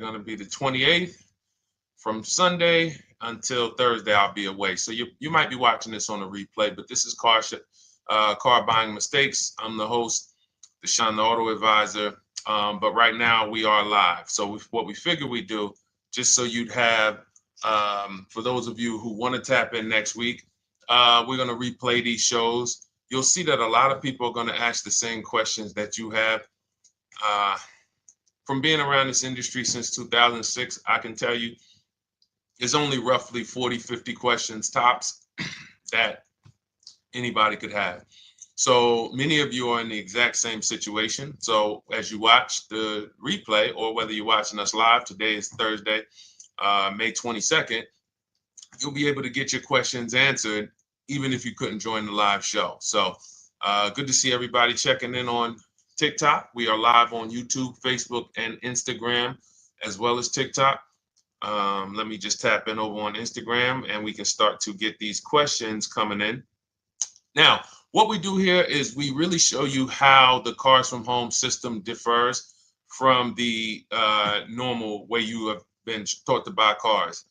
going to be the 28th. From Sunday until Thursday, I'll be away. So you might be watching this on a replay, but this is Car Buying Mistakes. I'm the host, Deshone the Auto Advisor. But right now we are live. So what we figured we'd do, just so you'd have, for those of you who want to tap in next week, we're going to replay these shows. You'll see that a lot of people are going to ask the same questions that you have. From being around this industry since 2006, I can tell you, there's only roughly 40, 50 questions tops that anybody could have. So many of you are in the exact same situation. So as you watch the replay, or whether you're watching us live, today is Thursday, May 22nd, you'll be able to get your questions answered, even if you couldn't join the live show. So good to see everybody checking in on TikTok. We are live on YouTube, Facebook, and Instagram, as well as TikTok. Let me just tap in over on Instagram and we can start to get these questions coming in. Now, what we do here is we really show you how the Cars from Home system differs from the normal way you have been taught to buy cars.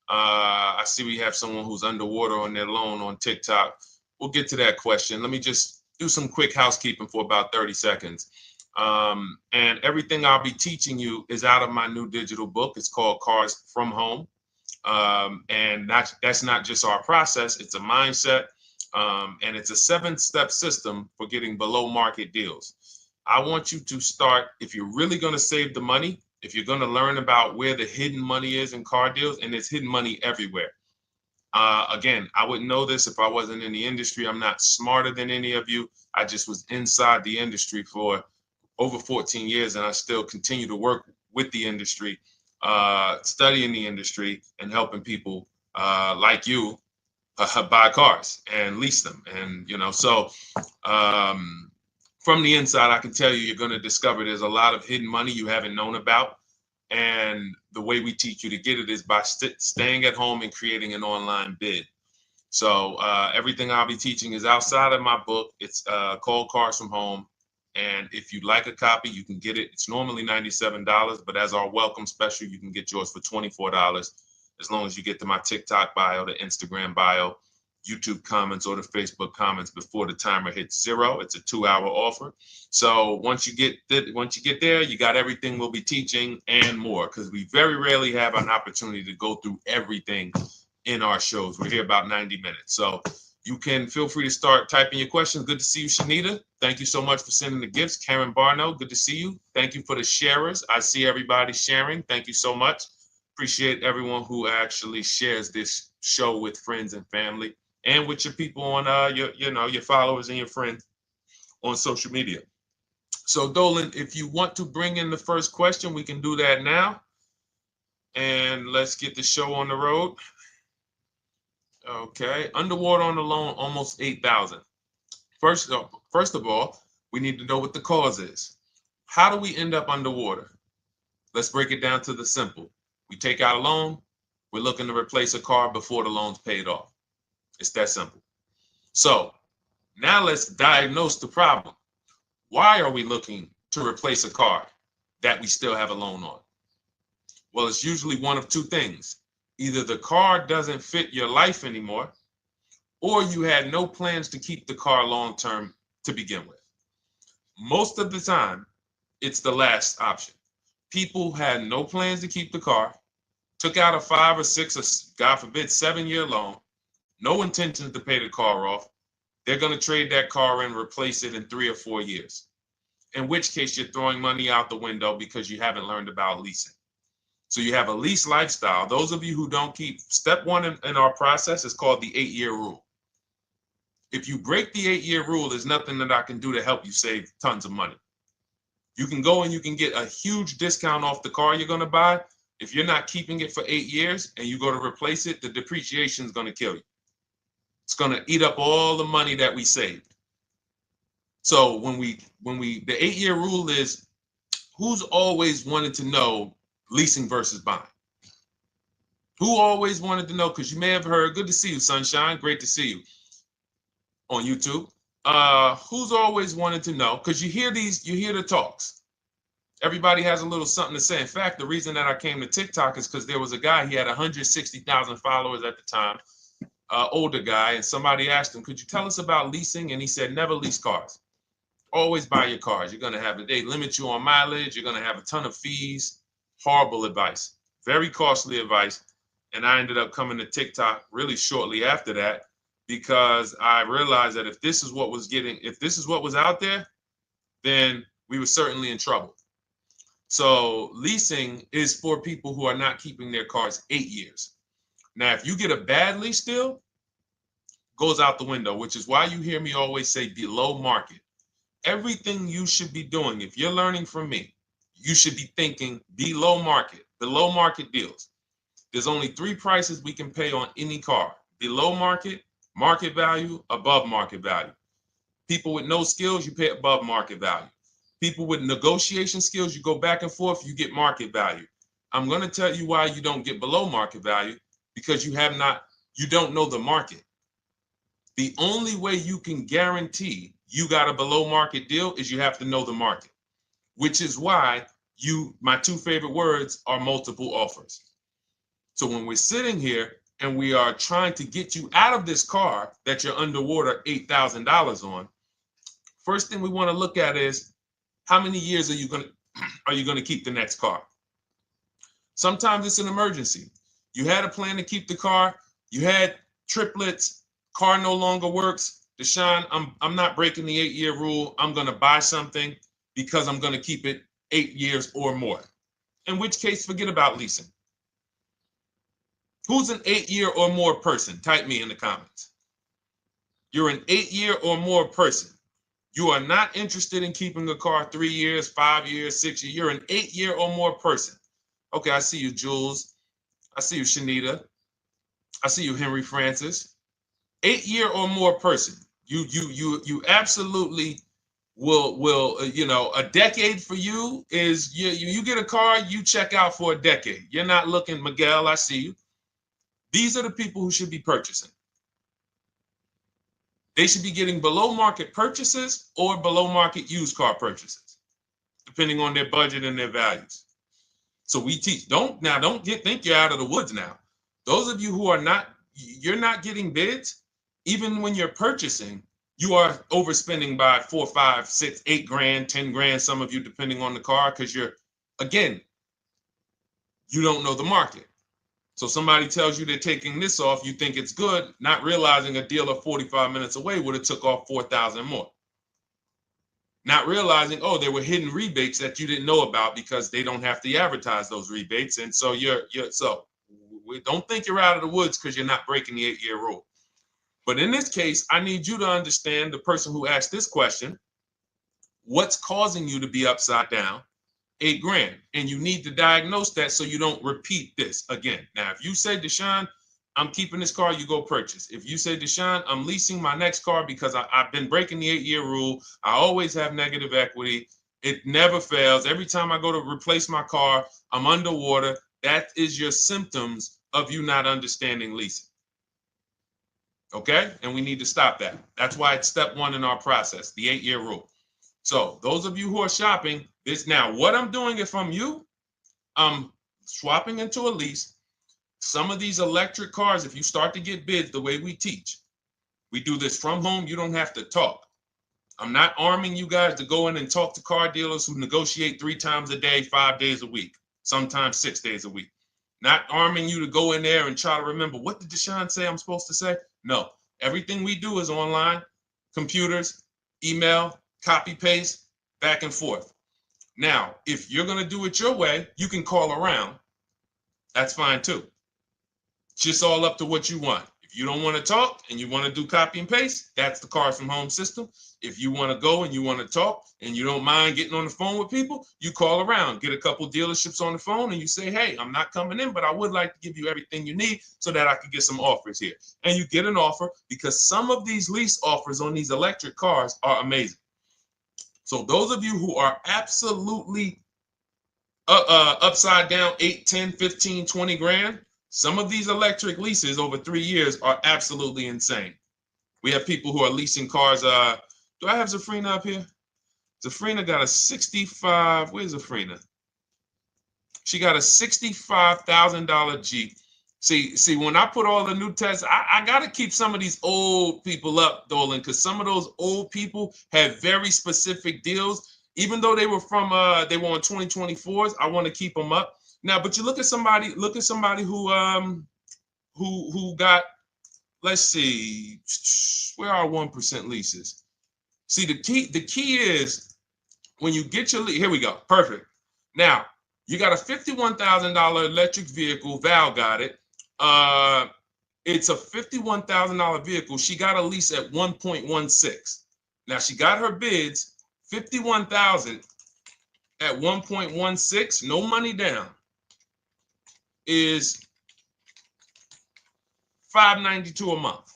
I see we have someone who's underwater on their loan on TikTok. We'll get to that question. Let me just do some quick housekeeping for about 30 seconds. And everything I'll be teaching you is out of my new digital book. It's called Cars from Home. And that's not just our process, it's a mindset. And it's a 7-step system for getting below market deals. I want you to start, if you're really going to save the money, if you're going to learn about where the hidden money is in car deals, and there's hidden money everywhere. Again, I wouldn't know this if I wasn't in the industry. I'm not smarter than any of you. I just was inside the industry for over 14 years, and I still continue to work with the industry, studying the industry and helping people like you buy cars and lease them. And, so from the inside, I can tell you, you're going to discover there's a lot of hidden money you haven't known about. And the way we teach you to get it is by staying at home and creating an online bid. So everything I'll be teaching is outside of my book. It's called Cars from Home. And if you'd like a copy, you can get it. It's normally $97, but as our welcome special, you can get yours for $24, as long as you get to my TikTok bio, the Instagram bio, YouTube comments, or the Facebook comments before the timer hits 0. It's a 2-hour offer. So once you get there, you got everything we'll be teaching and more, because we very rarely have an opportunity to go through everything in our shows. We're here about 90 minutes. So you can feel free to start typing your questions. Good to see you, Shanita. Thank you so much for sending the gifts. Karen Barno, good to see you. Thank you for the sharers. I see everybody sharing. Thank you so much. Appreciate everyone who actually shares this show with friends and family, and with your people on your followers and your friends on social media. So Dolan, if you want to bring in the first question, we can do that now. And let's get the show on the road. Okay, underwater on the loan, almost 8,000. First of all, we need to know what the cause is. How do we end up underwater? Let's break it down to the simple. We take out a loan, we're looking to replace a car before the loan's paid off. It's that simple. So now let's diagnose the problem. Why are we looking to replace a car that we still have a loan on? Well, it's usually one of two things. Either the car doesn't fit your life anymore, or you had no plans to keep the car long-term to begin with. Most of the time, it's the last option. People had no plans to keep the car, took out a 5 or 6 or God forbid 7-year loan, no intentions to pay the car off. They're going to trade that car in, replace it in 3 or 4 years. In which case you're throwing money out the window because you haven't learned about leasing. So you have a lease lifestyle. Those of you who don't keep, step 1 in our process is called the 8-year rule. If you break the 8-year rule, there's nothing that I can do to help you save tons of money. You can go and you can get a huge discount off the car you're going to buy. If you're not keeping it for 8 years and you go to replace it, the depreciation is going to kill you. It's going to eat up all the money that we saved. So the 8-year rule is, who's always wanted to know leasing versus buying? Who always wanted to know? Because you may have heard, good to see you, Sunshine. Great to see you on YouTube. Who's always wanted to know? Because you hear the talks. Everybody has a little something to say. In fact, the reason that I came to TikTok is because there was a guy, he had 160,000 followers at the time, older guy, and somebody asked him, could you tell us about leasing? And he said, never lease cars. Always buy your cars. You're going to have they limit you on mileage. You're going to have a ton of fees. Horrible advice. Very costly advice. And I ended up coming to TikTok really shortly after that because I realized that if this is what was out there, then we were certainly in trouble. So leasing is for people who are not keeping their cars 8 years. Now, if you get a bad lease deal, goes out the window, which is why you hear me always say below market. Everything you should be doing, if you're learning from me, you should be thinking below market deals. There's only 3 prices we can pay on any car: below market, market value, above market value. People with no skills, you pay above market value. People with negotiation skills, you go back and forth, you get market value. I'm going to tell you why you don't get below market value, because you don't know the market. The only way you can guarantee you got a below market deal is you have to know the market, which is why my 2 favorite words are multiple offers. So when we're sitting here and we are trying to get you out of this car that you're underwater $8,000 on, first thing we want to look at is how many years are you going to keep the next car? Sometimes it's an emergency. You had a plan to keep the car, you had triplets, car no longer works. Deshone, I'm not breaking the 8-year rule. I'm going to buy something because I'm going to keep it 8 years or more. In which case, forget about leasing. Who's an 8-year or more person? Type me in the comments. You're an 8-year or more person. You are not interested in keeping a car 3 years, 5 years, 6 years. You're an 8-year or more person. Okay, I see you, Jules. I see you, Shanita. I see you, Henry Francis. 8-year or more person. You absolutely will a decade for you is you get a car, you check out for a decade. You're not looking, Miguel, I see you. These are the people who should be purchasing. They should be getting below market purchases or below market used car purchases, depending on their budget and their values. So we teach, think you're out of the woods now. Those of you who you're not getting bids, even when you're purchasing, you are overspending by 4, 5, 6, 8 grand, 10 grand, some of you, depending on the car, because you don't know the market. So somebody tells you they're taking this off, you think it's good, not realizing a dealer 45 minutes away would have took off 4,000 more. Not realizing, there were hidden rebates that you didn't know about because they don't have to advertise those rebates. And so we don't think you're out of the woods because you're not breaking the 8-year rule. But in this case, I need you to understand, the person who asked this question, what's causing you to be upside down 8 grand? And you need to diagnose that so you don't repeat this again. Now, if you say, Deshone, I'm keeping this car, you go purchase. If you say, Deshone, I'm leasing my next car because I've been breaking the 8-year rule, I always have negative equity, it never fails. Every time I go to replace my car, I'm underwater. That is your symptoms of you not understanding leasing. Okay? And we need to stop that. That's why it's step 1 in our process, the 8-year rule. So those of you who are shopping this now, what I'm doing, if I'm you, I'm swapping into a lease. Some of these electric cars, if you start to get bids the way we teach, we do this from home, you don't have to talk. I'm not arming you guys to go in and talk to car dealers who negotiate 3 times a day, 5 days a week, sometimes 6 days a week. Not arming you to go in there and try to remember, what did Deshone say I'm supposed to say? No, everything we do is online, computers, email, copy, paste, back and forth. Now, if you're going to do it your way, you can call around. That's fine too. It's just all up to what you want. If you don't want to talk and you want to do copy and paste, that's the Cars from Home system. If you want to go and you want to talk and you don't mind getting on the phone with people, you call around, get a couple dealerships on the phone, and you say, hey, I'm not coming in, but I would like to give you everything you need so that I can get some offers here. And you get an offer, because some of these lease offers on these electric cars are amazing. So those of you who are absolutely upside down 8, 10, 15, 20 grand, some of these electric leases over 3 years are absolutely insane. We have people who are leasing cars. Do I have Zafrina up here? Zafrina got a 65. Where's Zafrina? She got a $65,000 Jeep. See, when I put all the new tests, I got to keep some of these old people up, Dolan, because some of those old people have very specific deals. Even though they were on 2024s, I want to keep them up. Now, but you look at somebody who got, let's see, where are 1% leases? See, the key is when you get your lease, here we go, perfect. Now, you got a $51,000 electric vehicle, Val got it. It's a $51,000 vehicle. She got a lease at 1.16. Now she got her bids, 51,000 at 1.16, no money down, is $592 a month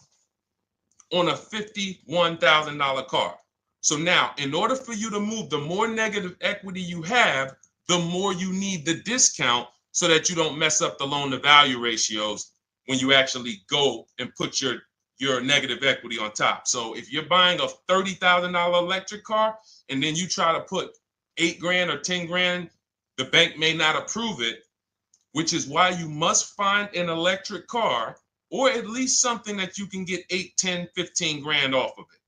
on a $51,000 car. So now, in order for you to move, the more negative equity you have, the more you need the discount so that you don't mess up the loan to value ratios when you actually go and put your negative equity on top. So if you're buying a $30,000 electric car and then you try to put $8,000 or $10,000, the bank may not approve it, which is why you must find an electric car or at least something that you can get 8, 10, 15 grand off of it.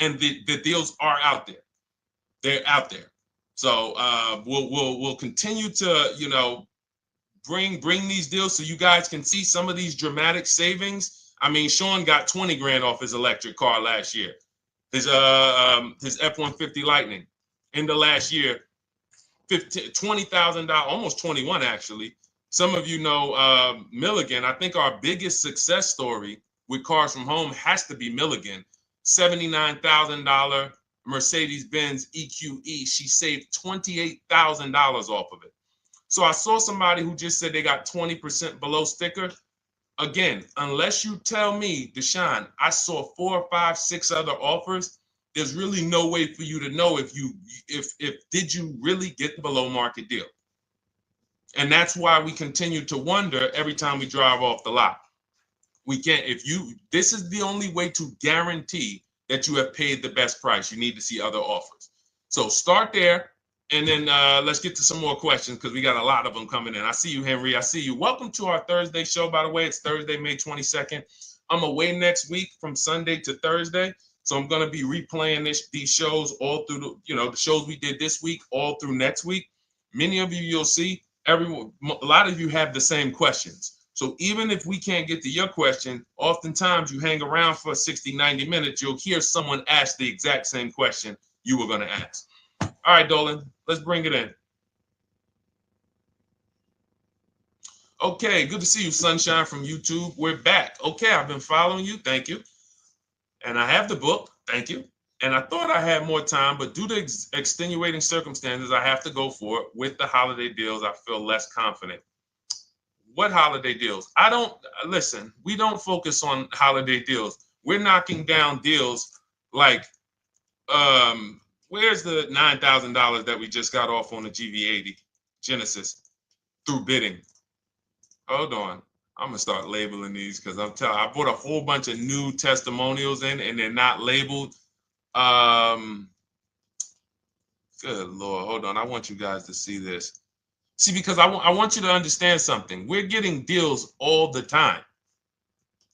And the deals are out there. They're out there. So we'll continue to, bring these deals so you guys can see some of these dramatic savings. I mean, Sean got 20 grand off his electric car last year. His F-150 Lightning in the last year, $20,000, almost 21 actually. Some of you know Milligan. I think our biggest success story with Cars from Home has to be Milligan. $79,000 Mercedes-Benz EQE. She saved $28,000 off of it. So I saw somebody who just said they got 20% below sticker. Again, unless you tell me, Deshone, I saw 4, 5, 6 other offers, there's really no way for you to know if did you really get the below market deal. And that's why we continue to wonder every time we drive off the lot. We can't, this is the only way to guarantee that you have paid the best price. You need to see other offers. So start there. And then let's get to some more questions because we got a lot of them coming in. I see you, Henry. I see you. Welcome to our Thursday show, by the way. It's Thursday, May 22nd. I'm away next week from Sunday to Thursday. So I'm going to be replaying these shows all through, the shows we did this week, all through next week. Many of you, you'll see, a lot of you have the same questions. So even if we can't get to your question, oftentimes you hang around for 60, 90 minutes, you'll hear someone ask the exact same question you were going to ask. All right, Dolan, let's bring it in. Okay, good to see you, Sunshine from YouTube. We're back. Okay, I've been following you. Thank you. And I have the book. Thank you. And I thought I had more time, but due to extenuating circumstances, I have to go for it. With the holiday deals, I feel less confident. What holiday deals? Listen, we don't focus on holiday deals. We're knocking down deals like, where's the $9,000 that we just got off on the GV80 Genesis through bidding? Hold on. I'm going to start labeling these because I bought a whole bunch of new testimonials in and they're not labeled. Good Lord. Hold on. I want you guys to see this. See, because I want you to understand something. We're getting deals all the time.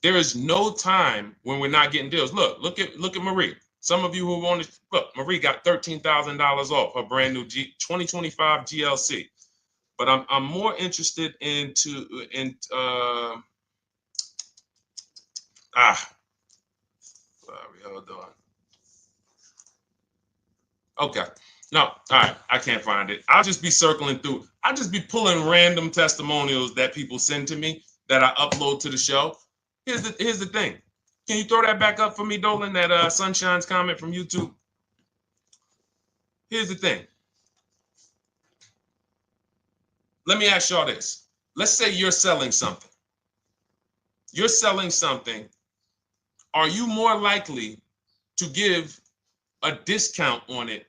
There is no time when we're not getting deals. Look at Marie. Some of you who want to look, Marie got $13,000 off her brand new 2025 GLC. But I'm more interested sorry, hold on. Okay. No, all right, I can't find it. I'll just be circling through. I'll just be pulling random testimonials that people send to me that I upload to the show. Here's the thing. Can you throw that back up for me, Dolan, that Sunshine's comment from YouTube? Here's the thing. Let me ask y'all this. Let's say you're selling something. You're selling something. Are you more likely to give a discount on it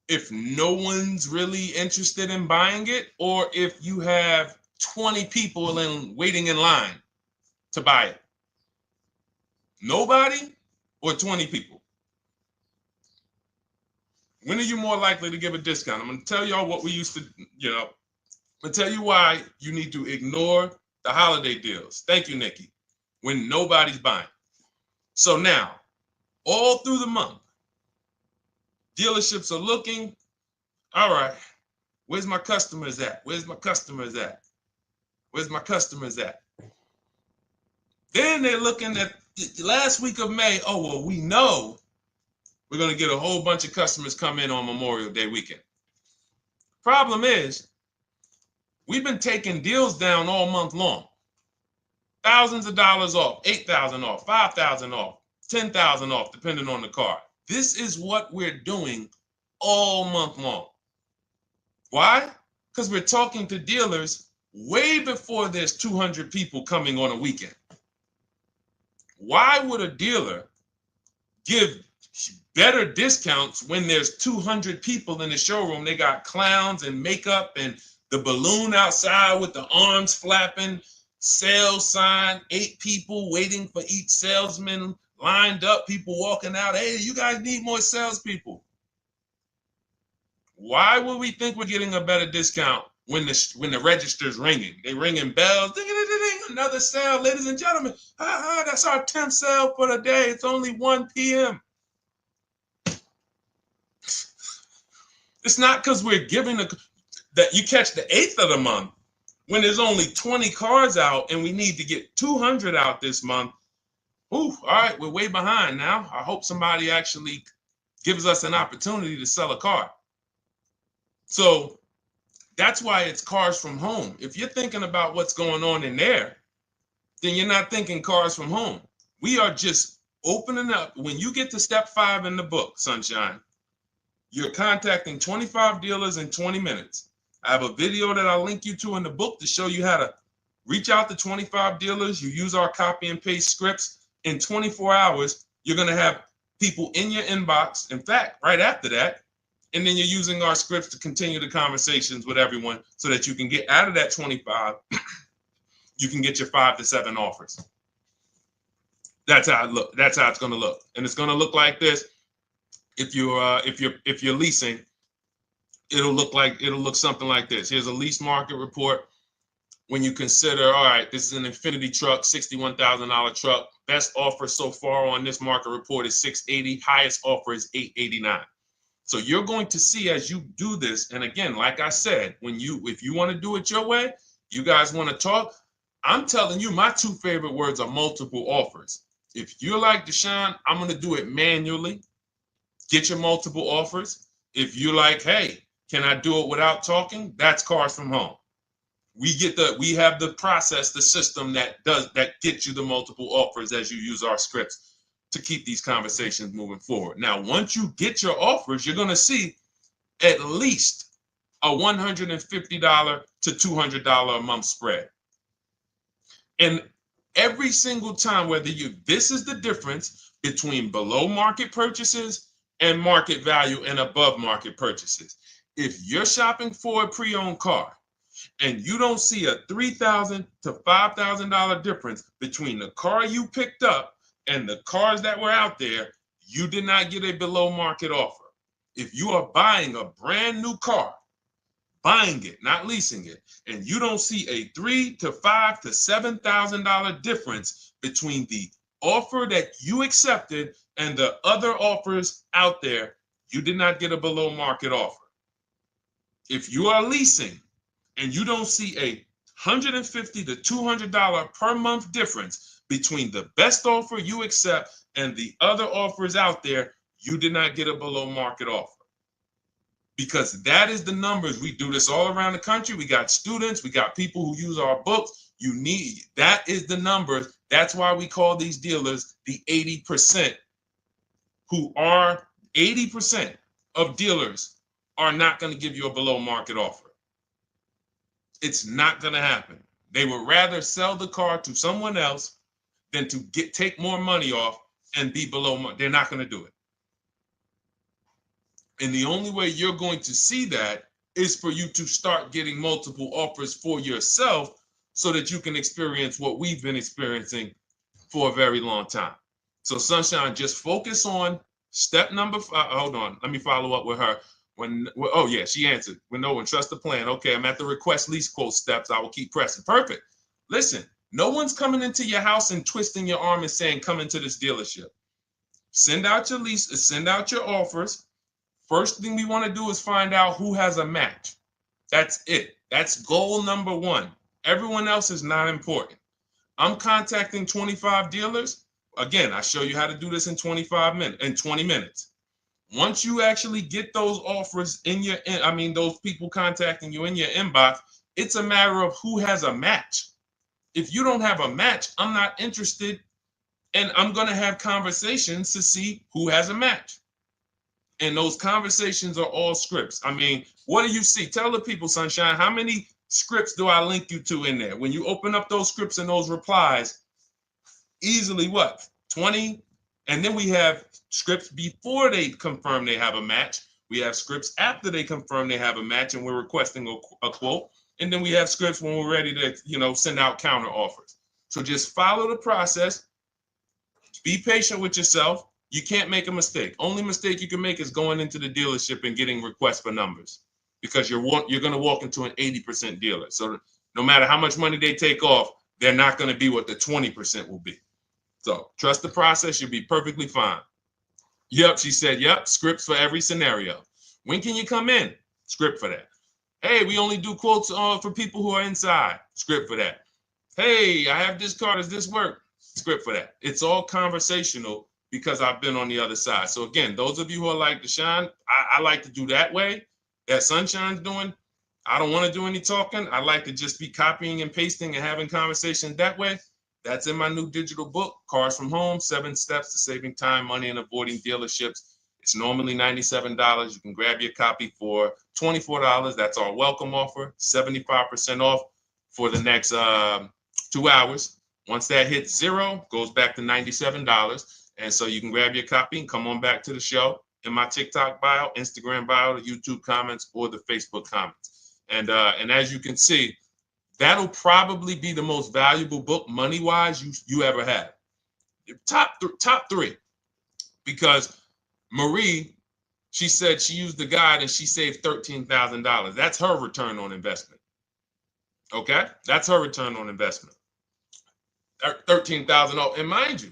if no one's really interested in buying it, or if you have 20 people waiting in line to buy it? Nobody or 20 people? When are you more likely to give a discount? I'm going to tell y'all what we used to, I'm going to tell you why you need to ignore the holiday deals. Thank you, Nikki. When nobody's buying. So now, all through the month, dealerships are looking, all right, where's my customers at? Where's my customers at? Where's my customers at? Then they're looking at the last week of May. Oh, well, we know we're going to get a whole bunch of customers come in on Memorial Day weekend. Problem is, we've been taking deals down all month long. Thousands of dollars off, 8,000 off, 5,000 off, 10,000 off, depending on the car. This is what we're doing all month long. Why? Because we're talking to dealers way before there's 200 people coming on a weekend. Why would a dealer give better discounts when there's 200 people in the showroom? They got clowns and makeup and the balloon outside with the arms flapping, sales sign, 8 people waiting for each salesman lined up, people walking out. Hey, you guys need more salespeople. Why would we think we're getting a better discount when the register's ringing? They ringing bells, ding, ding, ding, ding, another sale, ladies and gentlemen. That's our 10th sale for the day. It's only 1 p.m. It's not because we're giving that you catch the 8th of the month when there's only 20 cars out and we need to get 200 out this month. Ooh, all right, we're way behind now. I hope somebody actually gives us an opportunity to sell a car. So that's why it's cars from home. If you're thinking about what's going on in there, then you're not thinking cars from home. We are just opening up. When you get to step 5 in the book, Sunshine, you're contacting 25 dealers in 20 minutes. I have a video that I'll link you to in the book to show you how to reach out to 25 dealers. You use our copy and paste scripts. In 24 hours, you're going to have people in your inbox. In fact, right after that, and then you're using our scripts to continue the conversations with everyone so that you can get out of that 25, you can get your 5 to 7 offers. That's how it look. That's how it's going to look. And it's going to look like this. If you're leasing, it'll look something like this. Here's a lease market report. When you consider, all right, this is an Infinity truck, $61,000 truck. Best offer so far on this market report is $680. Highest offer is $889. So you're going to see as you do this, and again, like I said, if you want to do it your way, you guys want to talk, I'm telling you, my 2 favorite words are multiple offers. If you're like Deshone, I'm going to do it manually. Get your multiple offers. If you're like, hey, can I do it without talking? That's cars from home. We have the process, the system that gets you the multiple offers as you use our scripts to keep these conversations moving forward. Now, once you get your offers, you're going to see at least a $150 to $200 a month spread. And every single time, this is the difference between below market purchases and market value and above market purchases. If you're shopping for a pre-owned car and you don't see a $3,000 to $5,000 difference between the car you picked up and the cars that were out there, you did not get a below market offer. If you are buying a brand new car, buying it, not leasing it, and you don't see a $3,000 to $5,000 to $7,000 difference between the offer that you accepted and the other offers out there, you did not get a below market offer. If you are leasing and you don't see a $150 to $200 per month difference between the best offer you accept and the other offers out there, you did not get a below market offer. Because that is the numbers. We do this all around the country. We got students, we got people who use our books. That is the numbers. That's why we call these dealers the 80%, who are 80% of dealers are not going to give you a below market offer. It's not going to happen. They would rather sell the car to someone else than to take more money off and be below market. They're not going to do it. And the only way you're going to see that is for you to start getting multiple offers for yourself so that you can experience what we've been experiencing for a very long time. So Sunshine, just focus on Step number 5. Hold on. Let me follow up with her. Oh yeah, she answered. When trust the plan. Okay, I'm at the request lease quote steps. I will keep pressing. Perfect. Listen, no one's coming into your house and twisting your arm and saying, come into this dealership. Send out your lease, send out your offers. First thing we want to do is find out who has a match. That's it. That's goal number 1. Everyone else is not important. I'm contacting 25 dealers. Again, I show you how to do this in 20 minutes. Once you actually get those offers those people contacting you in your inbox, it's a matter of who has a match. If you don't have a match, I'm not interested, and I'm going to have conversations to see who has a match. And those conversations are all scripts. I mean, what do you see? Tell the people, Sunshine, how many scripts do I link you to in there? When you open up those scripts and those replies, easily what? 20? And then we have scripts before they confirm they have a match. We have scripts after they confirm they have a match and we're requesting a quote. And then we have scripts when we're ready to, send out counter offers. So just follow the process. Be patient with yourself. You can't make a mistake. Only mistake you can make is going into the dealership and getting requests for numbers, because you're going to walk into an 80% dealer. So no matter how much money they take off, they're not going to be what the 20% will be. So trust the process. You'll be perfectly fine. Yep, she said, yep, scripts for every scenario. When can you come in? Script for that. Hey, we only do quotes for people who are inside. Script for that. Hey, I have this car. Does this work? Script for that. It's all conversational because I've been on the other side. So again, those of you who are like Deshone, I like to do that way, that Sunshine's doing. I don't want to do any talking. I like to just be copying and pasting and having conversations that way. That's in my new digital book, Cars from Home, 7 Steps to Saving Time, Money, and Avoiding Dealerships. It's normally $97. You can grab your copy for $24. That's our welcome offer, 75% off for the next 2 hours. Once that hits 0, goes back to $97. And so you can grab your copy and come on back to the show in my TikTok bio, Instagram bio, the YouTube comments, or the Facebook comments. And as you can see, that'll probably be the most valuable book money-wise you ever had. Top 3. Because Marie, she said she used the guide and she saved $13,000. That's her return on investment. Okay? That's her return on investment. $13,000. And mind you,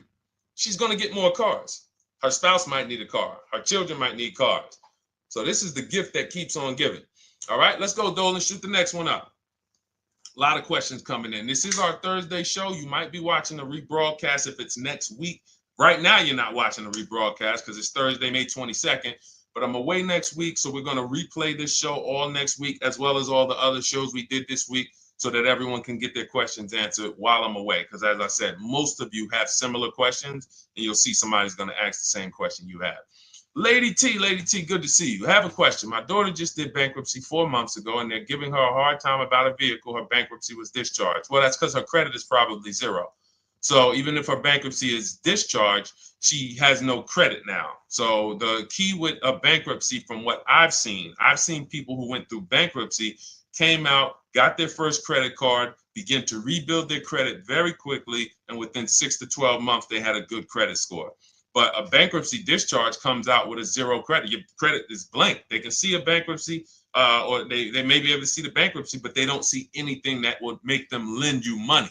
she's going to get more cars. Her spouse might need a car. Her children might need cars. So this is the gift that keeps on giving. All right, let's go, Dolan. Shoot the next one up. A lot of questions coming in. This is our Thursday show. You might be watching the rebroadcast if it's next week. Right now, you're not watching the rebroadcast because it's Thursday, May 22nd. But I'm away next week, so we're going to replay this show all next week, as well as all the other shows we did this week, so that everyone can get their questions answered while I'm away. Because as I said, most of you have similar questions, and you'll see somebody's going to ask the same question you have. Lady T, good to see you. I have a question. My daughter just did bankruptcy 4 months ago, and they're giving her a hard time about a vehicle. Her bankruptcy was discharged. Well, that's because her credit is probably 0. So even if her bankruptcy is discharged, she has no credit now. So the key with a bankruptcy, from what I've seen people who went through bankruptcy, came out, got their first credit card, began to rebuild their credit very quickly, and within 6 to 12 months, they had a good credit score. But a bankruptcy discharge comes out with a 0 credit. Your credit is blank. They can see a bankruptcy, or they may be able to see the bankruptcy, but they don't see anything that would make them lend you money.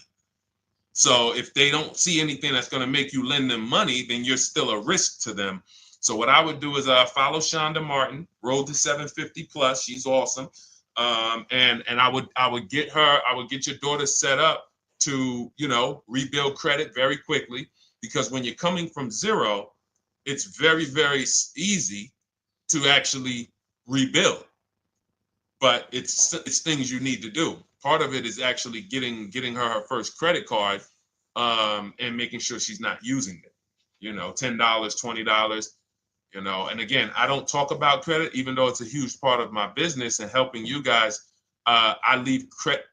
So if they don't see anything that's going to make you lend them money, then you're still a risk to them. So what I would do is follow Shonda Martin, Road to 750 Plus. She's awesome. And I would get your daughter set up to, rebuild credit very quickly, because when you're coming from 0, it's very, very easy to actually rebuild. But it's things you need to do. Part of it is actually getting her first credit card, and making sure she's not using it. $10, $20. And again, I don't talk about credit, even though it's a huge part of my business and helping you guys. I leave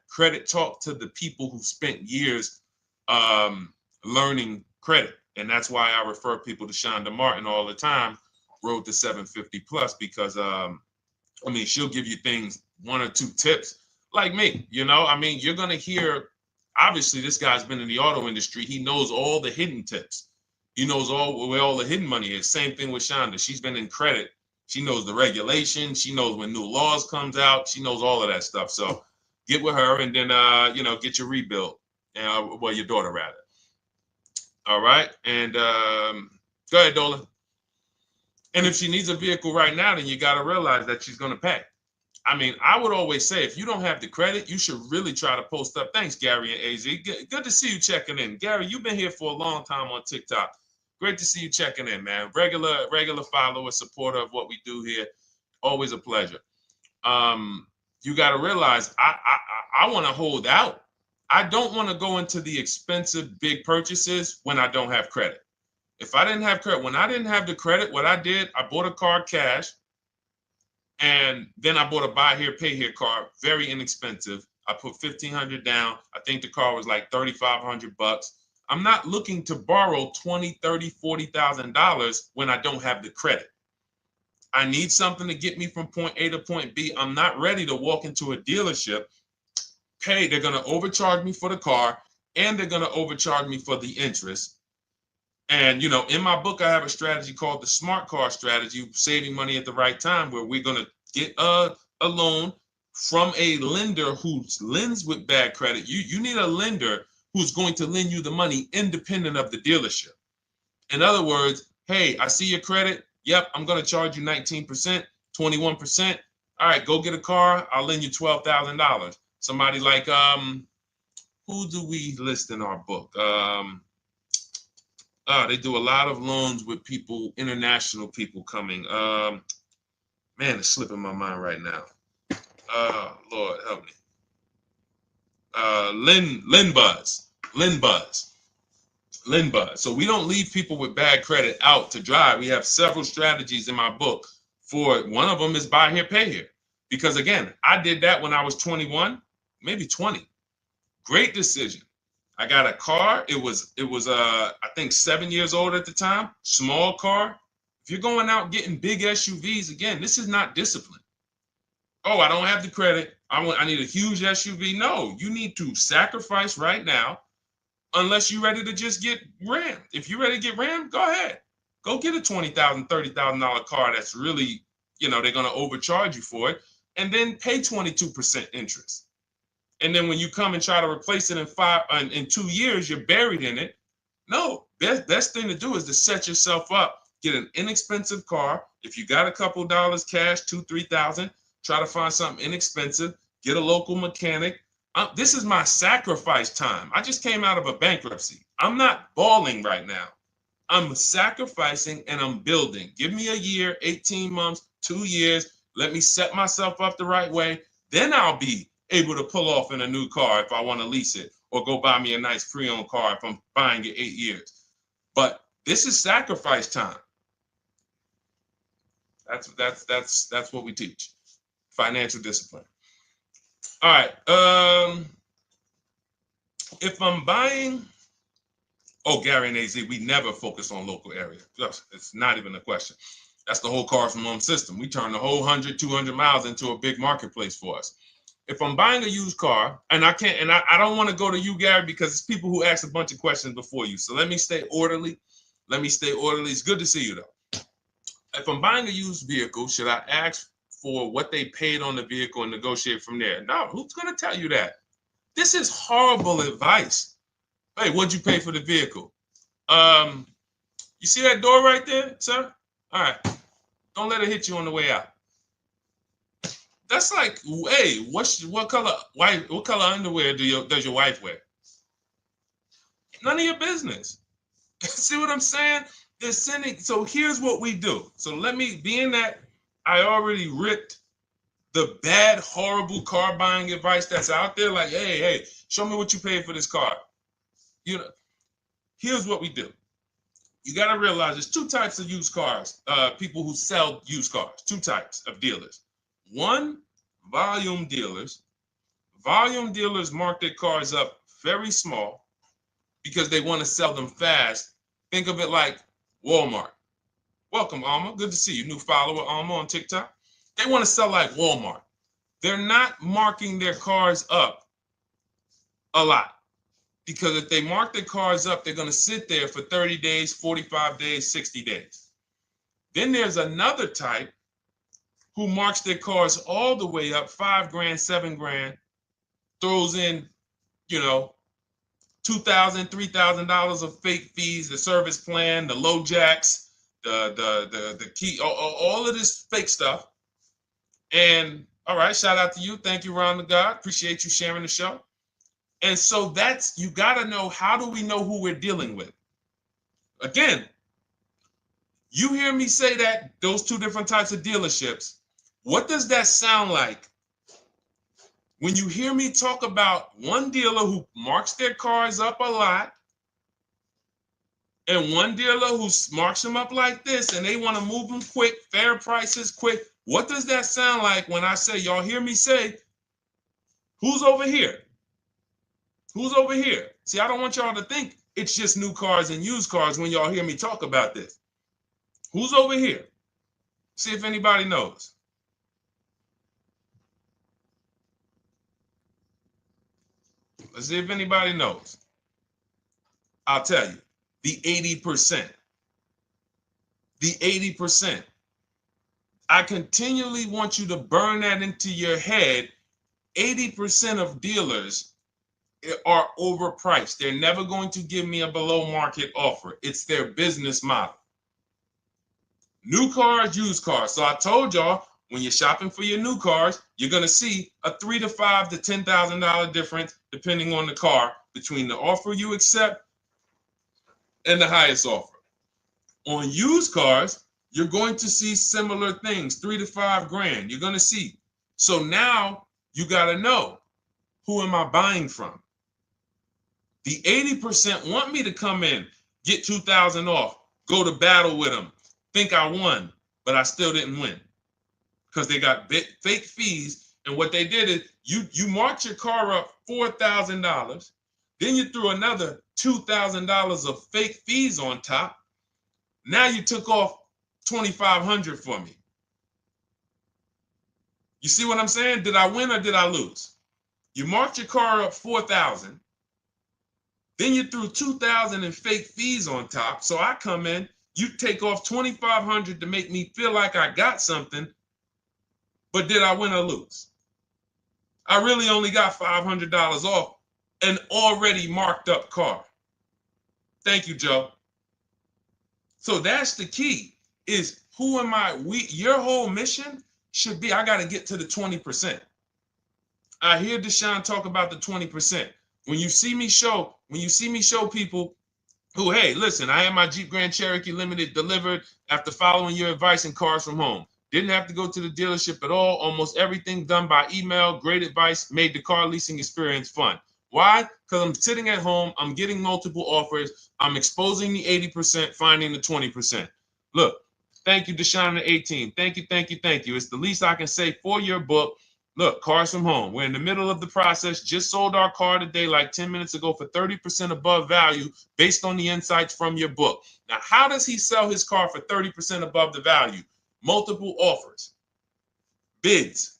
credit talk to the people who spent years learning credit. And that's why I refer people to Shonda Martin all the time, Road to 750 Plus, because she'll give you things, 1 or 2 tips, like me. You're going to hear, obviously, this guy's been in the auto industry. He knows all the hidden tips, He knows where all the hidden money is. Same thing with Shonda. She's been in credit. She knows the regulation. She knows when new laws comes out. She knows all of that stuff. So get with her and then, get your rebuild. Well, your daughter rather. All right. And go ahead, Dolan. And if she needs a vehicle right now, then you got to realize that she's going to pay. I mean, I would always say if you don't have the credit, you should really try to post up. Thanks, Gary and AZ. Good to see you checking in. Gary, you've been here for a long time on TikTok. Great to see you checking in, man. Regular follower, supporter of what we do here. Always a pleasure. You got to realize I want to hold out. I don't want to go into the expensive big purchases when I don't have credit. If I didn't have credit, when I didn't have the credit, what I did, I bought a car cash, and then I bought a buy here, pay here card, very inexpensive. I put $1,500 down. I think the car was like $3,500. I'm not looking to borrow $20,000, $30,000, $40,000 when I don't have the credit. I need something to get me from point A to point B. I'm not ready to walk into a dealership, pay. They're going to overcharge me for the car, and they're going to overcharge me for the interest. And, in my book, I have a strategy called the smart car strategy, saving money at the right time, where we're going to get a loan from a lender who lends with bad credit. You need a lender who's going to lend you the money independent of the dealership. In other words, hey, I see your credit. Yep, I'm going to charge you 19%, 21%. All right, go get a car. I'll lend you $12,000. Somebody like, who do we list in our book? They do a lot of loans with people, international people coming. Man, it's slipping my mind right now. Lord help me. Linbuzz. So we don't leave people with bad credit out to dry. We have several strategies in my book for it. One of them is buy here, pay here. Because again, I did that when I was 21, maybe 20. Great decision. I got a car. It was I think 7 years old at the time. Small car. If you're going out getting big SUVs, again, this is not discipline. Oh, I don't have the credit. I need a huge SUV. No, you need to sacrifice right now, unless you're ready to just get rammed. If you're ready to get rammed, go ahead. Go get a $20,000, $30,000 car that's really, they're going to overcharge you for it, and then pay 22% interest. And then when you come and try to replace it in 2 years, you're buried in it. No, best thing to do is to set yourself up. Get an inexpensive car. If you got a couple dollars cash, $2,000, $3,000, try to find something inexpensive. Get a local mechanic. This is my sacrifice time. I just came out of a bankruptcy. I'm not balling right now. I'm sacrificing and I'm building. Give me a year, 18 months, 2 years. Let me set myself up the right way. Then I'll be able to pull off in a new car if I want to lease it, or go buy me a nice pre-owned car if I'm buying it 8 years. But this is sacrifice time. That's what we teach. Financial discipline. All right. If I'm buying, Gary and AZ, we never focus on local area. It's not even a question. That's the whole car from home system. We turn the whole 100, 200 miles into a big marketplace for us. If I'm buying a used car, and I can't, and I don't want to go to you, Gary, because it's people who ask a bunch of questions before you. So let me stay orderly. It's good to see you, though. If I'm buying a used vehicle, should I ask for what they paid on the vehicle and negotiate from there? No, who's going to tell you that? This is horrible advice. Hey, what'd you pay for the vehicle? You see that door right there, sir? All right. Don't let it hit you on the way out. That's like, hey, what color underwear does your wife wear? None of your business. See what I'm saying? They're sending. So here's what we do. So being that I already ripped the bad, horrible car buying advice that's out there, like, hey, show me what you paid for this car. Here's what we do. You got to realize there's two types of used cars, people who sell used cars, two types of dealers. One, volume dealers. Volume dealers mark their cars up very small because they want to sell them fast. Think of it like Walmart. Welcome, Alma. Good to see you. New follower, Alma, on TikTok. They want to sell like Walmart. They're not marking their cars up a lot. Because if they mark their cars up, they're going to sit there for 30 days, 45 days, 60 days. Then there's another type who marks their cars all the way up, 5 grand, 7 grand, throws in, you know, $2,000, $3,000 of fake fees, the service plan, the low jacks, the key, all of this fake stuff. And all right, shout out to you. Thank you, Ron the God. Appreciate you sharing the show. And so that's, you got to know, how do we know who we're dealing with? Again, you hear me say that, those two different types of dealerships. What does that sound like when you hear me talk about one dealer who marks their cars up a lot and one dealer who marks them up like this and they want to move them quick, fair prices, quick? What does that sound like when I say, y'all hear me say, who's over here? Who's over here? See, I don't want y'all to think it's just new cars and used cars when y'all hear me talk about this. Who's over here? See if anybody knows. Let's see if anybody knows. I'll tell you, the 80%. The 80%. I continually want you to burn that into your head. 80% of dealers are overpriced. They're never going to give me a below market offer. It's their business model. New cars, used cars. So I told y'all, when you're shopping for your new cars, you're going to see a $3,000 to $5,000 to $10,000 difference, depending on the car, between the offer you accept and the highest offer. On used cars, you're going to see similar things, 3 to 5 grand. You're going to see. So now you got to know, who am I buying from? The 80% want me to come in, get 2,000 off, go to battle with them, think I won, but I still didn't win because they got fake fees. And what they did is you marked your car up $4,000, then you threw another $2,000 of fake fees on top. Now you took off $2,500 for me. You see what I'm saying? Did I win or did I lose? You marked your car up $4,000. Then you threw $2,000 in fake fees on top. So I come in, you take off $2,500 to make me feel like I got something. But did I win or lose? I really only got $500 off an already marked up car. Thank you, Joe. So that's the key, is who am I? Your whole mission should be, I got to get to the 20%. I hear Deshone talk about the 20%. When you see me show people who, hey, listen, I had my Jeep Grand Cherokee Limited delivered after following your advice and cars from home. Didn't have to go to the dealership at all. Almost everything done by email. Great advice. Made the car leasing experience fun. Why? Because I'm sitting at home. I'm getting multiple offers. I'm exposing the 80%, finding the 20%. Look, thank you, Deshone the 18. Thank you, thank you, thank you. It's the least I can say for your book. Look, cars from home. We're in the middle of the process. Just sold our car today, like 10 minutes ago, for 30% above value based on the insights from your book. Now, how does he sell his car for 30% above the value? Multiple offers, bids.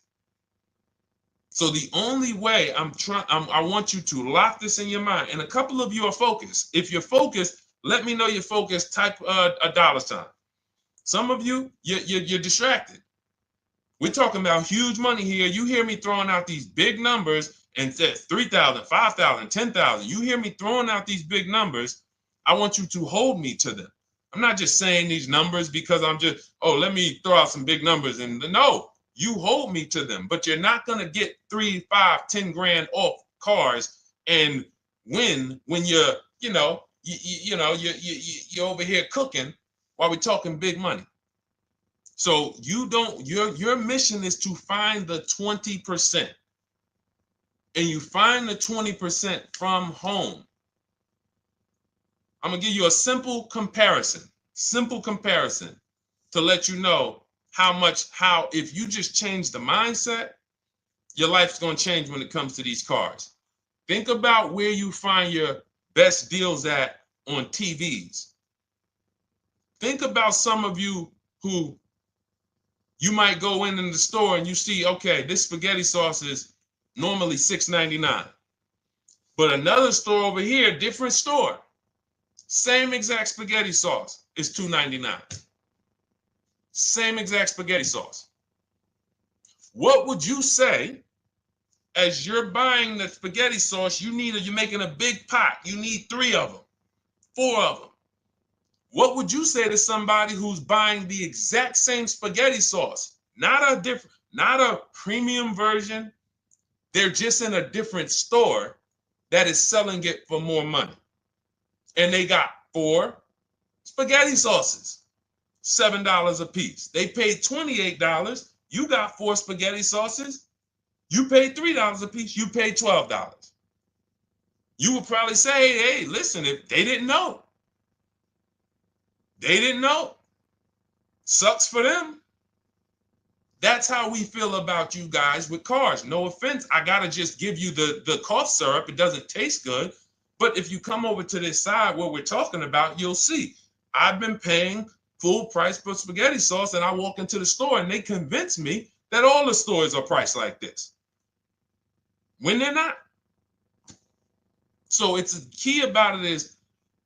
So the only way I want you to lock this in your mind. And a couple of you are focused. If you're focused, let me know you're focused. Type a $sign. Some of you, you're distracted. We're talking about huge money here. You hear me throwing out these big numbers and said 3,000, 5,000, 10,000. You hear me throwing out these big numbers. I want you to hold me to them. I'm not just saying these numbers because I'm just, let me throw out some big numbers. And no, you hold me to them, but you're not going to get 3, 5, 10 grand off cars and win when you're over here cooking while we're talking big money. So your mission is to find the 20%. And you find the 20% from home. I'm going to give you a simple comparison to let you know how if you just change the mindset, your life's going to change when it comes to these cars. Think about where you find your best deals at on TVs. Think about some of you who you might go in the store and you see, okay, this spaghetti sauce is normally $6.99. But another store over here, different store, same exact spaghetti sauce is $2.99. Same exact spaghetti sauce. What would you say as you're buying the spaghetti sauce? You're making a big pot. You need 3 of them, 4 of them. What would you say to somebody who's buying the exact same spaghetti sauce? Not a premium version. They're just in a different store that is selling it for more money. And they got 4 spaghetti sauces, $7 a piece. They paid $28. You got 4 spaghetti sauces. You paid $3 a piece. You paid $12. You would probably say, hey, listen, if they didn't know. They didn't know. Sucks for them. That's how we feel about you guys with cars. No offense. I got to just give you the cough syrup. It doesn't taste good. But if you come over to this side where we're talking about, you'll see. I've been paying full price for spaghetti sauce, and I walk into the store and they convince me that all the stores are priced like this, when they're not. So it's the key about it is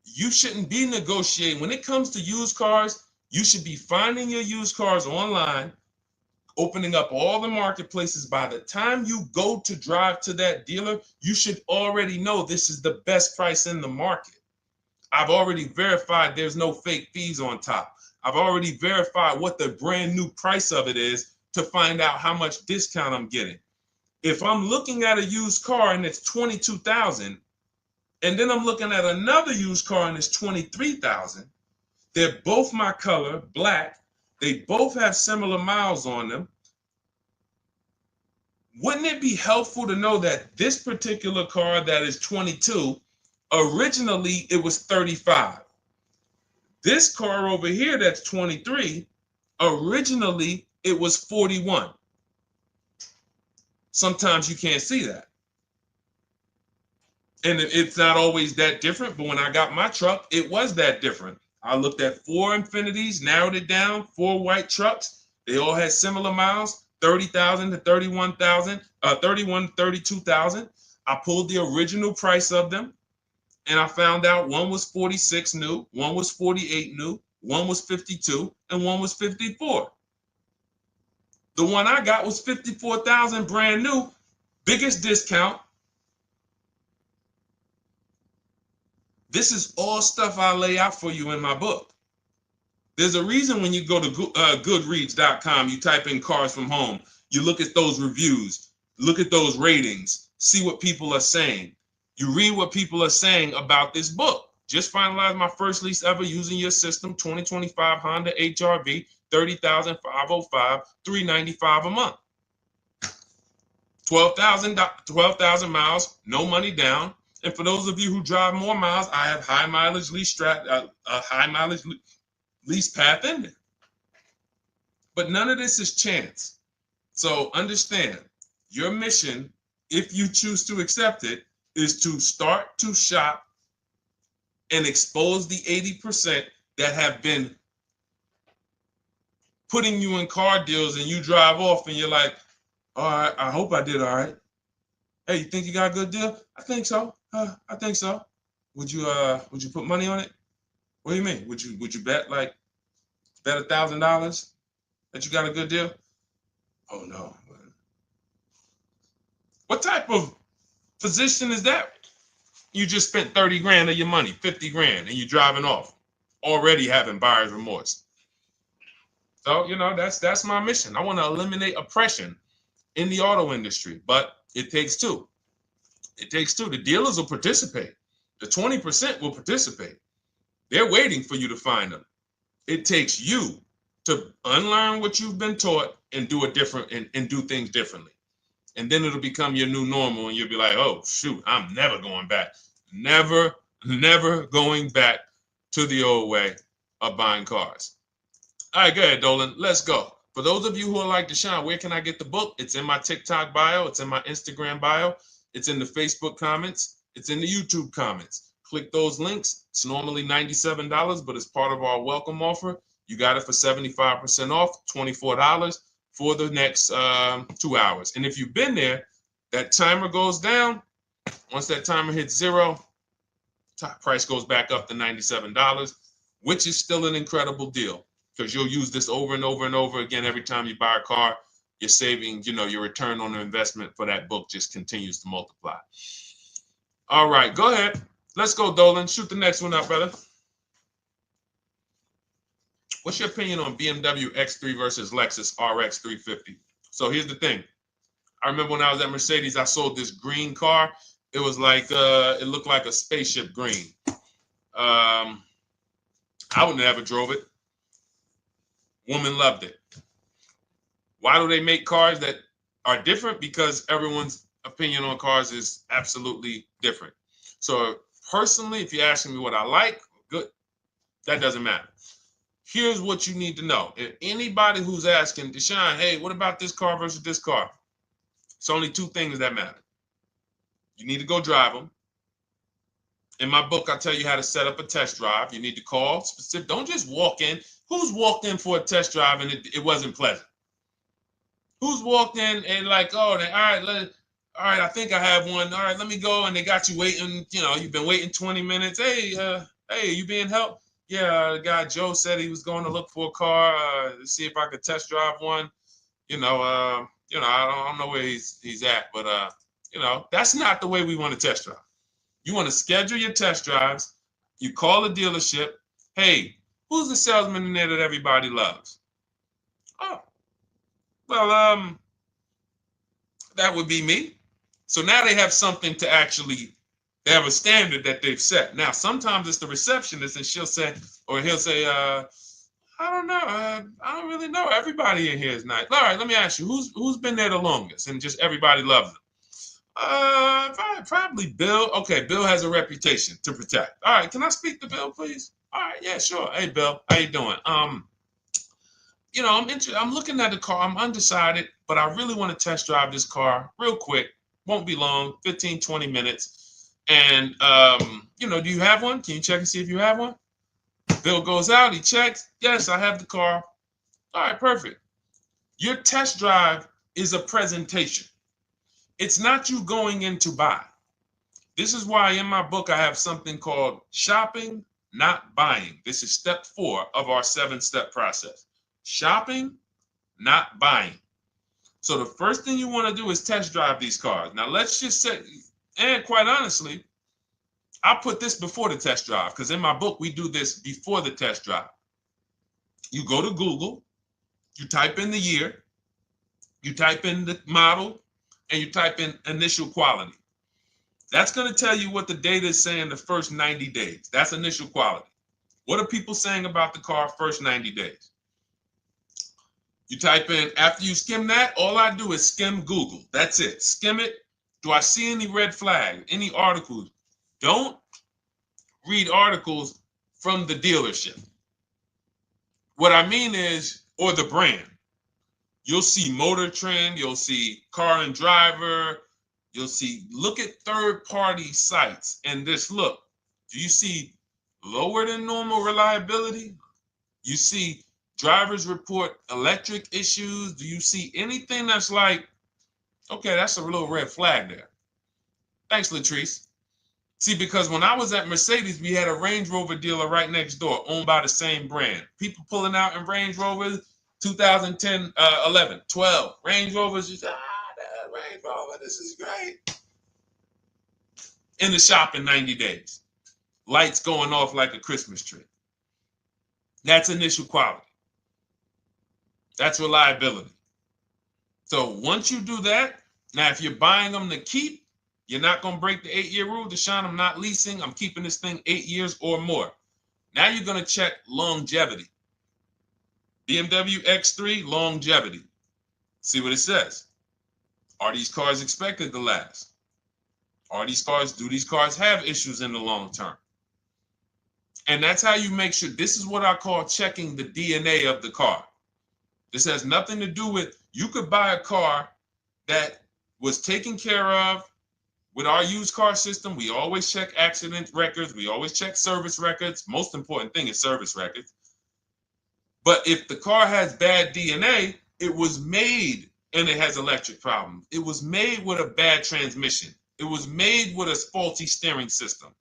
you shouldn't be negotiating. When it comes to used cars, you should be finding your used cars online, opening up all the marketplaces. By the time you go to drive to that dealer, you should already know this is the best price in the market. I've already verified there's no fake fees on top. I've already verified what the brand new price of it is to find out how much discount I'm getting. If I'm looking at a used car and it's $22,000, and then I'm looking at another used car and it's $23,000, they're both my color, black. They both have similar miles on them. Wouldn't it be helpful to know that this particular car that is 22, originally it was 35. This car over here that's 23, originally it was 41. Sometimes you can't see that. And it's not always that different, but when I got my truck, it was that different. I looked at 4 Infinities, narrowed it down, 4 white trucks. They all had similar miles, 30,000 to 31,000, 31 to 32,000. I pulled the original price of them, and I found out one was 46 new, one was 48 new, one was 52, and one was 54. The one I got was 54,000 brand new, biggest discount. This is all stuff I lay out for you in my book. There's a reason when you go to Goodreads.com, you type in cars from home, you look at those reviews, look at those ratings, see what people are saying. You read what people are saying about this book. Just finalized my first lease ever using your system, 2025 Honda HR-V, 30,505, $395 a month. 12,000 miles, no money down. And for those of you who drive more miles, I have high mileage lease lease path in there. But none of this is chance. So understand, your mission, if you choose to accept it, is to start to shop and expose the 80% that have been putting you in car deals, and you drive off and you're like, all right, I hope I did all right. Hey, you think you got a good deal? I think so. I think so. Would you put money on it? What do you mean? Would you bet $1,000 that you got a good deal? Oh no. What type of position is that? You just spent 30 grand of your money, 50 grand, and you're driving off, already having buyer's remorse. So, that's my mission. I want to eliminate oppression in the auto industry, but it takes two. It takes two. The dealers will participate. The 20% will participate. They're waiting for you to find them. It takes you to unlearn what you've been taught and do it different and do things differently. And then it'll become your new normal, and you'll be like, oh, shoot, I'm never going back. Never going back to the old way of buying cars. All right, go ahead, Dolan. Let's go. For those of you who are like Deshone, where can I get the book? It's in my TikTok bio. It's in my Instagram bio. It's in the Facebook comments. It's in the YouTube comments. Click those links. It's normally $97, but it's part of our welcome offer. You got it for 75% off, $24 for the next 2 hours. And if you've been there, that timer goes down. Once that timer hits 0, top price goes back up to $97, which is still an incredible deal because you'll use this over and over and over again every time you buy a car. You're saving, your return on the investment for that book just continues to multiply. All right, go ahead. Let's go, Dolan. Shoot the next one up, brother. What's your opinion on BMW X3 versus Lexus RX 350? So here's the thing. I remember when I was at Mercedes, I sold this green car. It was like, it looked like a spaceship green. I would never drove it. Woman loved it. Why do they make cars that are different? Because everyone's opinion on cars is absolutely different. So personally, if you're asking me what I like, good, that doesn't matter. Here's what you need to know. If anybody who's asking, Deshone, hey, what about this car versus this car? It's only two things that matter. You need to go drive them. In my book, I tell you how to set up a test drive. You need to call specific. Don't just walk in. Who's walked in for a test drive and it wasn't pleasant? Who's walked in and like, oh, all right, I think I have one. All right, let me go. And they got you waiting. You've been waiting 20 minutes. Hey, you being helped? Yeah, the guy Joe said he was going to look for a car to see if I could test drive one. I don't know where he's at, but that's not the way we want to test drive. You want to schedule your test drives. You call the dealership. Hey, who's the salesman in there that everybody loves? Oh, well, that would be me. So now they have something to actually, they have a standard that they've set. Now, sometimes it's the receptionist and he'll say, I don't know. I don't really know. Everybody in here is nice. All right, let me ask you, who's been there the longest? And just everybody loves them. Probably Bill. Okay, Bill has a reputation to protect. All right, can I speak to Bill, please? All right, yeah, sure. Hey, Bill, how you doing? I'm looking at the car. I'm undecided, but I really want to test drive this car real quick. Won't be long, 15, 20 minutes. And do you have one? Can you check and see if you have one? Bill goes out, he checks. Yes, I have the car. All right, perfect. Your test drive is a presentation. It's not you going in to buy. This is why in my book I have something called shopping, not buying. This is step 4 of our 7-step process. Shopping, not buying. So the first thing you want to do is test drive these cars. Now let's just say, and quite honestly, I put this before the test drive because in my book we do this before the test drive. You go to Google, you type in the year, you type in the model, and you type in initial quality. That's going to tell you what the data is saying the first 90 days. That's initial quality. What are people saying about the car first 90 days? You type in, after you skim that, all I do is skim Google. That's it. Skim it. Do I see any red flags, any articles? Don't read articles from the dealership. What I mean is, or the brand. You'll see Motor Trend, you'll see Car and Driver, look at third-party sites and just look. Do you see lower than normal reliability? You see drivers report electric issues? Do you see anything that's like, okay, that's a little red flag there? Thanks, Latrice. See, because when I was at Mercedes, we had a Range Rover dealer right next door owned by the same brand. People pulling out in Range Rovers, 2010, 11, 12. Range Rovers, just, that Range Rover, this is great. In the shop in 90 days. Lights going off like a Christmas tree. That's initial quality. That's reliability. So once you do that, now if you're buying them to keep, you're not going to break the 8-year rule. Deshone, I'm not leasing. I'm keeping this thing 8 years or more. Now you're going to check longevity. BMW X3, longevity. See what it says. Are these cars expected to last? Do these cars have issues in the long term? And that's how you make sure. This is what I call checking the DNA of the car. This has nothing to do with, you could buy a car that was taken care of with our used car system. We always check accident records. We always check service records. Most important thing is service records. But if the car has bad DNA, it was made and it has electric problems. It was made with a bad transmission. It was made with a faulty steering system.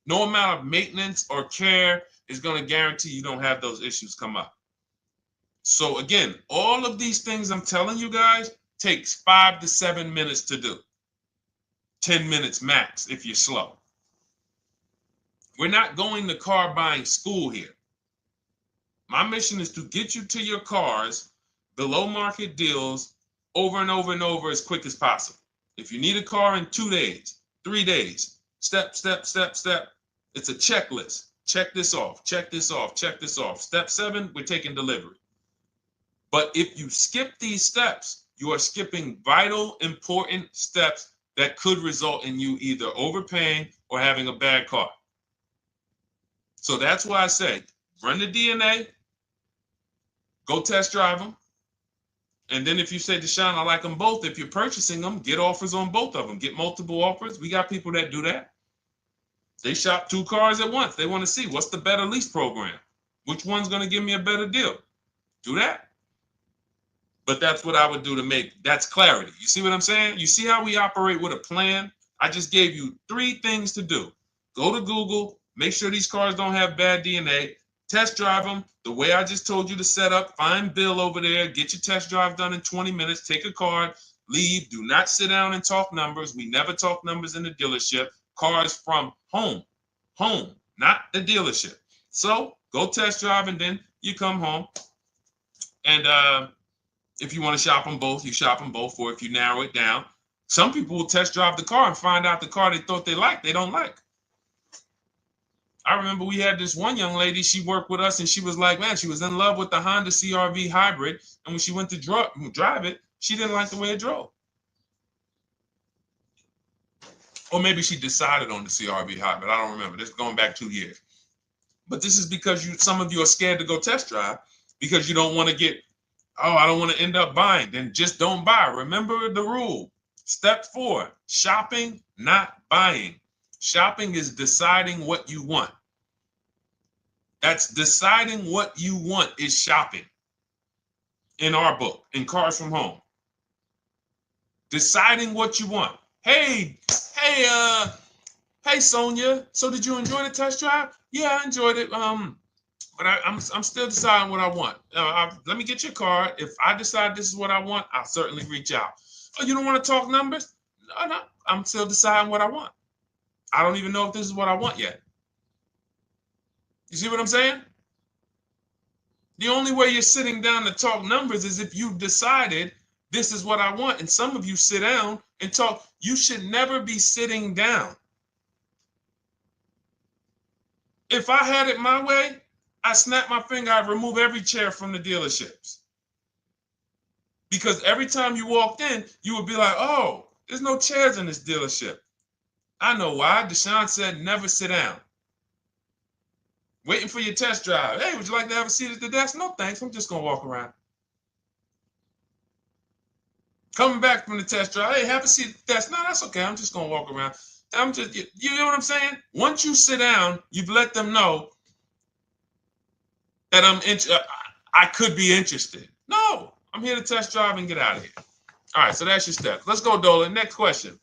No amount of maintenance or care is going to guarantee you don't have those issues come up. So again, all of these things I'm telling you guys takes 5 to 7 minutes to do. 10 minutes max if you're slow. We're not going to car buying school here. My mission is to get you to your cars below market deals over and over and over as quick as possible. If you need a car in 2 days, 3 days, step, step, step, step. It's a checklist. Check this off, check this off, check this off. Step 7, we're taking delivery. But if you skip these steps, you are skipping vital, important steps that could result in you either overpaying or having a bad car. So that's why I say, run the DNA, go test drive them. And then if you say, Deshone, I like them both, if you're purchasing them, get offers on both of them. Get multiple offers. We got people that do that. They shop 2 cars at once. They want to see what's the better lease program. Which one's going to give me a better deal? Do that. But that's what I would do to make, that's clarity. You see what I'm saying? You see how we operate with a plan? I just gave you 3 things to do. Go to Google, make sure these cars don't have bad DNA, test drive them the way I just told you to set up, find Bill over there, get your test drive done in 20 minutes, take a card, leave, do not sit down and talk numbers. We never talk numbers in the dealership. Cars from home, not the dealership. So go test drive and then you come home. And if you want to shop them both, you shop them both. Or if you narrow it down, some people will test drive the car and find out the car they thought they liked, they don't like. I remember we had this one young lady, she worked with us and she was like, man, she was in love with the Honda CR-V hybrid. And when she went to drive it, she didn't like the way it drove. Or maybe she decided on the CR-V hybrid. I don't remember. This is going back 2 years. But this is because some of you are scared to go test drive because you don't want to get, oh, I don't want to end up buying. Then just don't buy. Remember the rule. Step 4, shopping, not buying. Shopping is deciding what you want. That's deciding what you want is shopping in our book, in Cars from Home. Deciding what you want. Hey, Sonia. So did you enjoy the test drive? Yeah, I enjoyed it. But I'm still deciding what I want. Let me get your card. If I decide this is what I want, I'll certainly reach out. Oh, you don't want to talk numbers? No, I'm still deciding what I want. I don't even know if this is what I want yet. You see what I'm saying? The only way you're sitting down to talk numbers is if you've decided this is what I want. And some of you sit down and talk. You should never be sitting down. If I had it my way, I snap my finger, I'd remove every chair from the dealerships. Because every time you walked in, you would be like, oh, there's no chairs in this dealership. I know why. Deshone said never sit down. Waiting for your test drive. Hey, would you like to have a seat at the desk? No, thanks. I'm just going to walk around. Coming back from the test drive. Hey, have a seat at the desk. No, that's okay. I'm just going to walk around. You know what I'm saying? Once you sit down, you've let them know that I could be interested. No, I'm here to test drive and get out of here. All right, so that's your steps. Let's go, Dolan. Next question.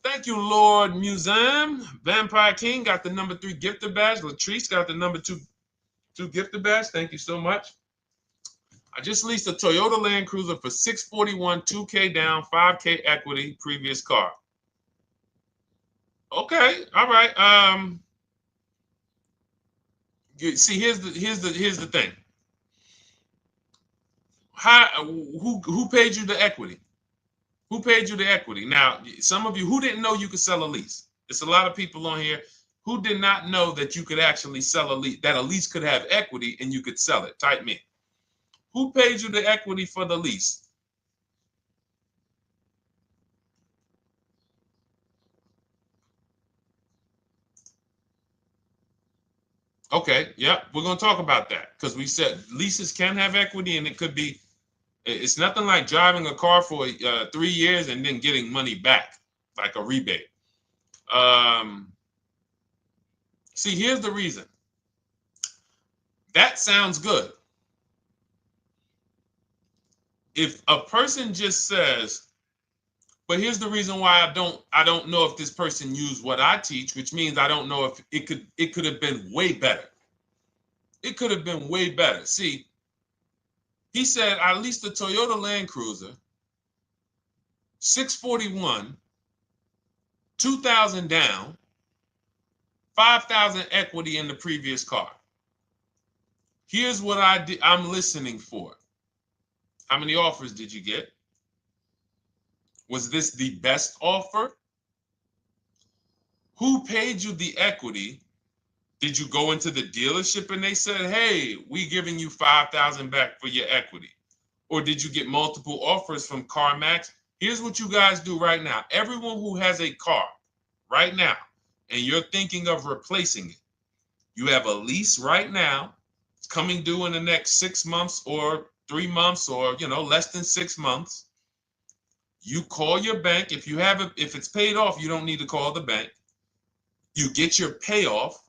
Thank you, Lord Museum. Vampire King got the number 3 gifter badge. Latrice got the number 2 gifter badge. Thank you so much. I just leased a Toyota Land Cruiser for $641, $2K down, $5K equity, previous car. Okay, all right. See, here's the thing. Who paid you the equity? Who paid you the equity? Now, some of you who didn't know you could sell a lease. There's a lot of people on here who did not know that you could actually sell a lease, that a lease could have equity and you could sell it. Type me. Who paid you the equity for the lease? Okay, yep, we're going to talk about that because we said leases can have equity and it could be, it's nothing like driving a car for 3 years and then getting money back, like a rebate. See, here's the reason. That sounds good. If a person just says, But here's the reason why I don't know if this person used what I teach, which means I don't know if it could have been way better. It could have been way better. See, he said I leased a Toyota Land Cruiser, 641, 2,000 down, 5,000 equity in the previous car. Here's what I'm listening for. How many offers did you get? Was this the best offer? Who paid you the equity? Did you go into the dealership and they said, hey, we giving you 5,000 back for your equity? Or did you get multiple offers from CarMax? Here's what you guys do right now. Everyone who has a car right now, and you're thinking of replacing it, you have a lease right now. It's coming due in the next 6 months or 3 months or, less than 6 months. You call your bank. If it's paid off, you don't need to call the bank. You get your payoff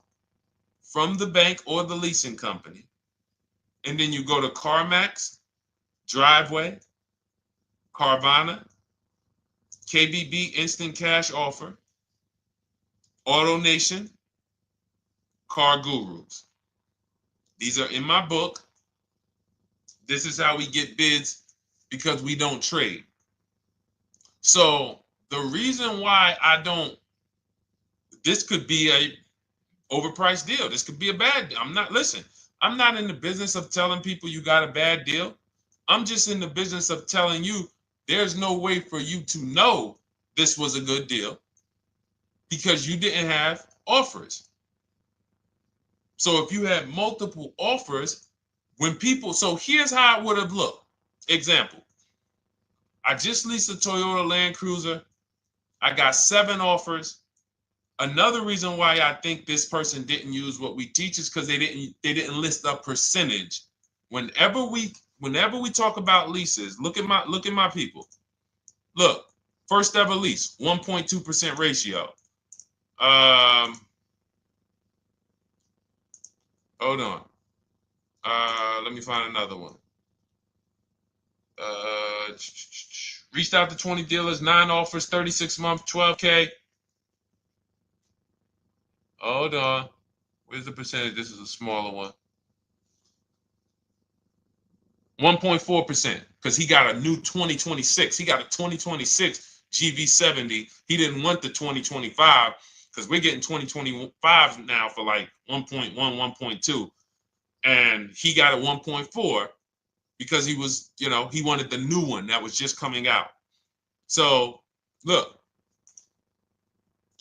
from the bank or the leasing company. And then you go to CarMax, Driveway, Carvana, KBB Instant Cash Offer, AutoNation, Car Gurus. These are in my book. This is how we get bids because we don't trade. So the reason why this could be a overpriced deal. This could be a bad deal. I'm not in the business of telling people you got a bad deal. I'm just in the business of telling you there's no way for you to know this was a good deal because you didn't have offers. So if you had multiple offers, so here's how it would have looked. Example, I just leased a Toyota Land Cruiser. I got 7 offers. Another reason why I think this person didn't use what we teach is because they didn't list a percentage. Whenever we talk about leases, look at my people. Look, first ever lease, 1.2% ratio. Hold on. Let me find another one. Reached out to 20 dealers, 9 offers, 36 months, 12K. Hold on. Where's the percentage? This is a smaller one. 1.4%, because he got a new 2026. He got a 2026 GV70. He didn't want the 2025 because we're getting 2025 now for like 1.1, 1.2. And he got a 1.4 because he was, he wanted the new one that was just coming out. So look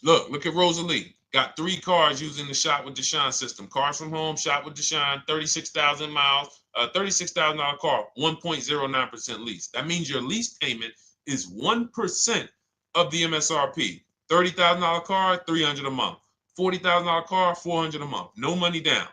at Rosalie. Got 3 cars using the Shop with Deshone system. Cars from home, Shop with Deshone, 36,000 miles, $36,000 car, 1.09% lease. That means your lease payment is 1% of the MSRP. $30,000 car, $300 a month. $40,000 car, $400 a month. No money down.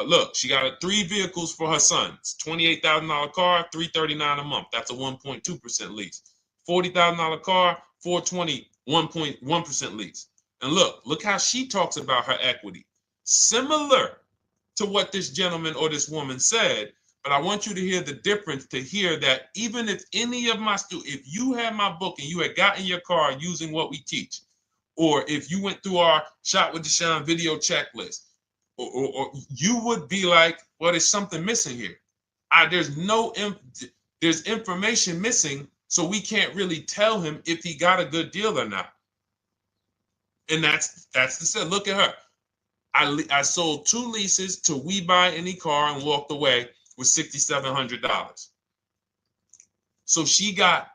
Look, she got 3 vehicles for her sons. $28,000 car, $339 a month. That's a 1.2% lease. $40,000 car, $420, 1.1% lease. And look how she talks about her equity. Similar to what this gentleman or this woman said, but I want you to hear the difference, to hear that even if any of my students, if you had my book and you had gotten your car using what we teach, or if you went through our Shop with Deshone video checklist, or you would be like, well, there's something missing here. There's information missing, so we can't really tell him if he got a good deal or not. And that's the set. Look at her. I sold 2 leases to We Buy Any Car and walked away with $6,700. So she got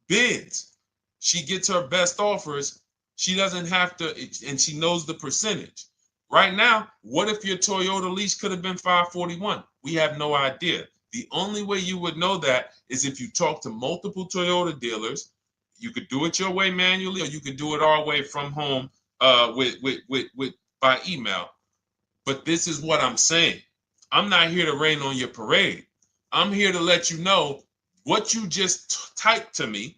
bids. She gets her best offers. She doesn't have to, and she knows the percentage. Right now, what if your Toyota lease could have been $541? We have no idea. The only way you would know that is if you talk to multiple Toyota dealers. You could do it your way manually, or you could do it our way from home by email. But this is what I'm saying. I'm not here to rain on your parade. I'm here to let you know what you just typed to me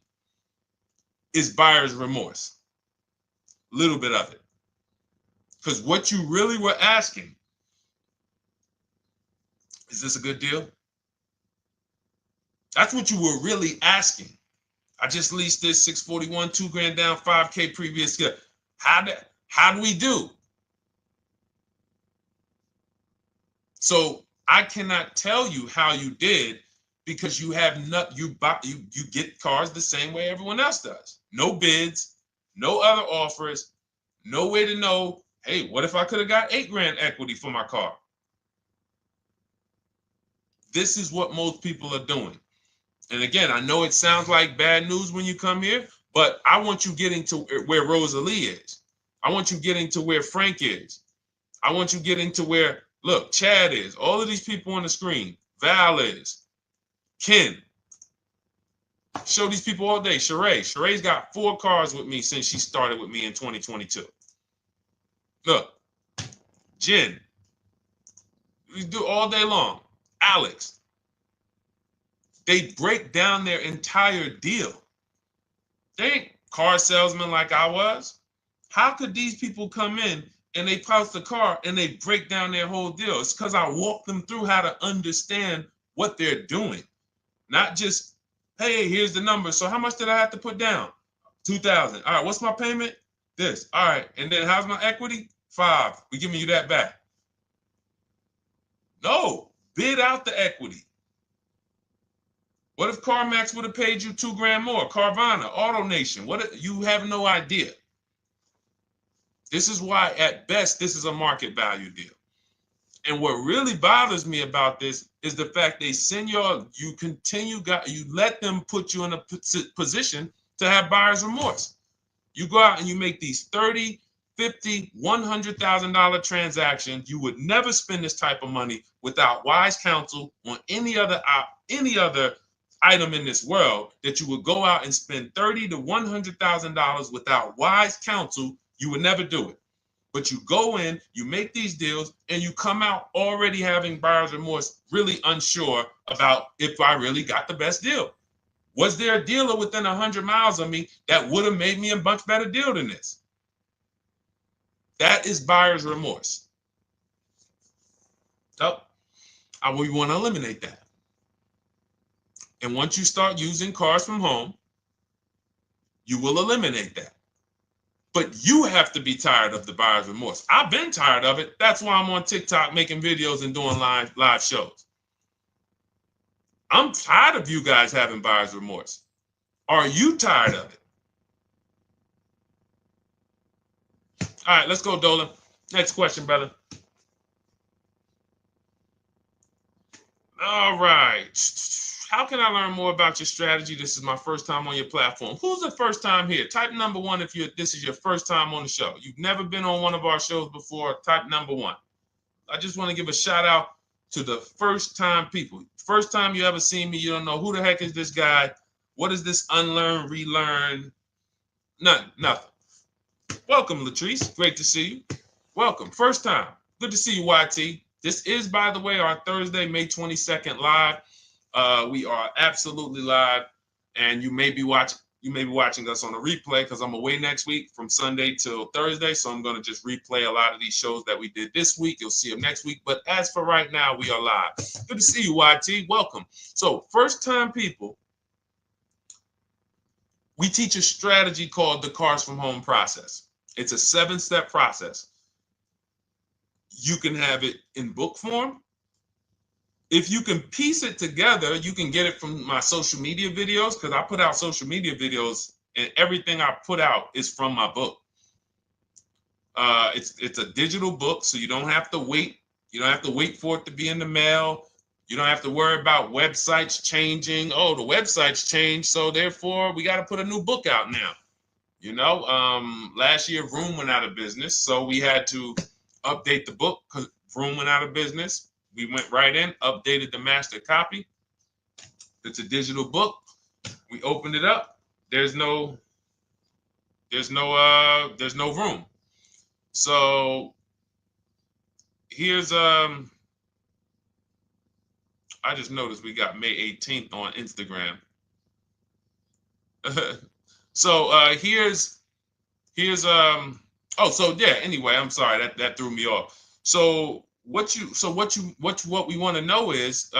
is buyer's remorse. A little bit of it. Because what you really were asking, is this a good deal? That's what you were really asking. I just leased this 641, 2 grand down, 5K previous year. How do we do? So I cannot tell you how you did because you have not you get cars the same way everyone else does. No bids, no other offers, no way to know, hey, what if I could have got 8 grand equity for my car? This is what most people are doing. And again, I know it sounds like bad news when you come here, but I want you getting to where Rosalie is. I want you getting to where Frank is. I want you getting to where, look, Chad is. All of these people on the screen. Val is. Ken. Show these people all day. Sheree. Sheree's got 4 cars with me since she started with me in 2022. Look. Jen. We do all day long. Alex. They break down their entire deal. They ain't car salesmen like I was. How could these people come in and they pounce the car and they break down their whole deal? It's because I walk them through how to understand what they're doing. Not just, hey, here's the number. So how much did I have to put down? 2,000. All right, what's my payment? This. All right, and then how's my equity? 5. We're giving you that back. No, bid out the equity. What if CarMax would have paid you 2 grand more? Carvana, AutoNation, you have no idea. This is why, at best, this is a market value deal. And what really bothers me about this is the fact they send you let them put you in a position to have buyer's remorse. You go out and you make these $30,000, $50,000, $100,000 transactions. You would never spend this type of money without wise counsel on any other item in this world. That you would go out and spend $30,000 to $100,000 without wise counsel. You would never do it. But you go in, you make these deals, and you come out already having buyer's remorse, really unsure about if I really got the best deal. Was there a dealer within 100 miles of me that would have made me a much better deal than this? That is buyer's remorse. So we want to eliminate that. And once you start using cars from home, you will eliminate that. But you have to be tired of the buyer's remorse. I've been tired of it. That's why I'm on TikTok making videos and doing live shows. I'm tired of you guys having buyer's remorse. Are you tired of it? All right, let's go, Dolan. Next question, brother. All right. How can I learn more about your strategy? This is my first time on your platform. Who's the first time here? Type number 1 if this is your first time on the show. You've never been on one of our shows before. Type number 1. I just want to give a shout out to the first time people. First time you ever seen me, you don't know who the heck is this guy. What is this unlearn, relearn? Nothing. Welcome, Latrice. Great to see you. Welcome. First time. Good to see you, YT. This is, by the way, our Thursday, May 22nd live. We are absolutely live, and you may be watching us on a replay because I'm away next week from Sunday till Thursday, so I'm going to just replay a lot of these shows that we did this week. You'll see them next week, but as for right now, we are live. Good to see you, YT. Welcome. So, first time people, we teach a strategy called the Cars from Home process. It's a 7-step process. You can have it in book form. If you can piece it together, you can get it from my social media videos, because I put out social media videos and everything I put out is from my book. It's a digital book, so you don't have to wait. You don't have to wait for it to be in the mail. You don't have to worry about websites changing. Oh, the website's changed, so therefore we got to put a new book out now. You know, last year Vroom went out of business, so we had to update the book because Vroom went out of business. We went right in, updated the master copy. It's a digital book. We opened it up. There's no room. So here's I just noticed we got May 18th on Instagram. So here's anyway, I'm sorry that threw me off. So what we want to know is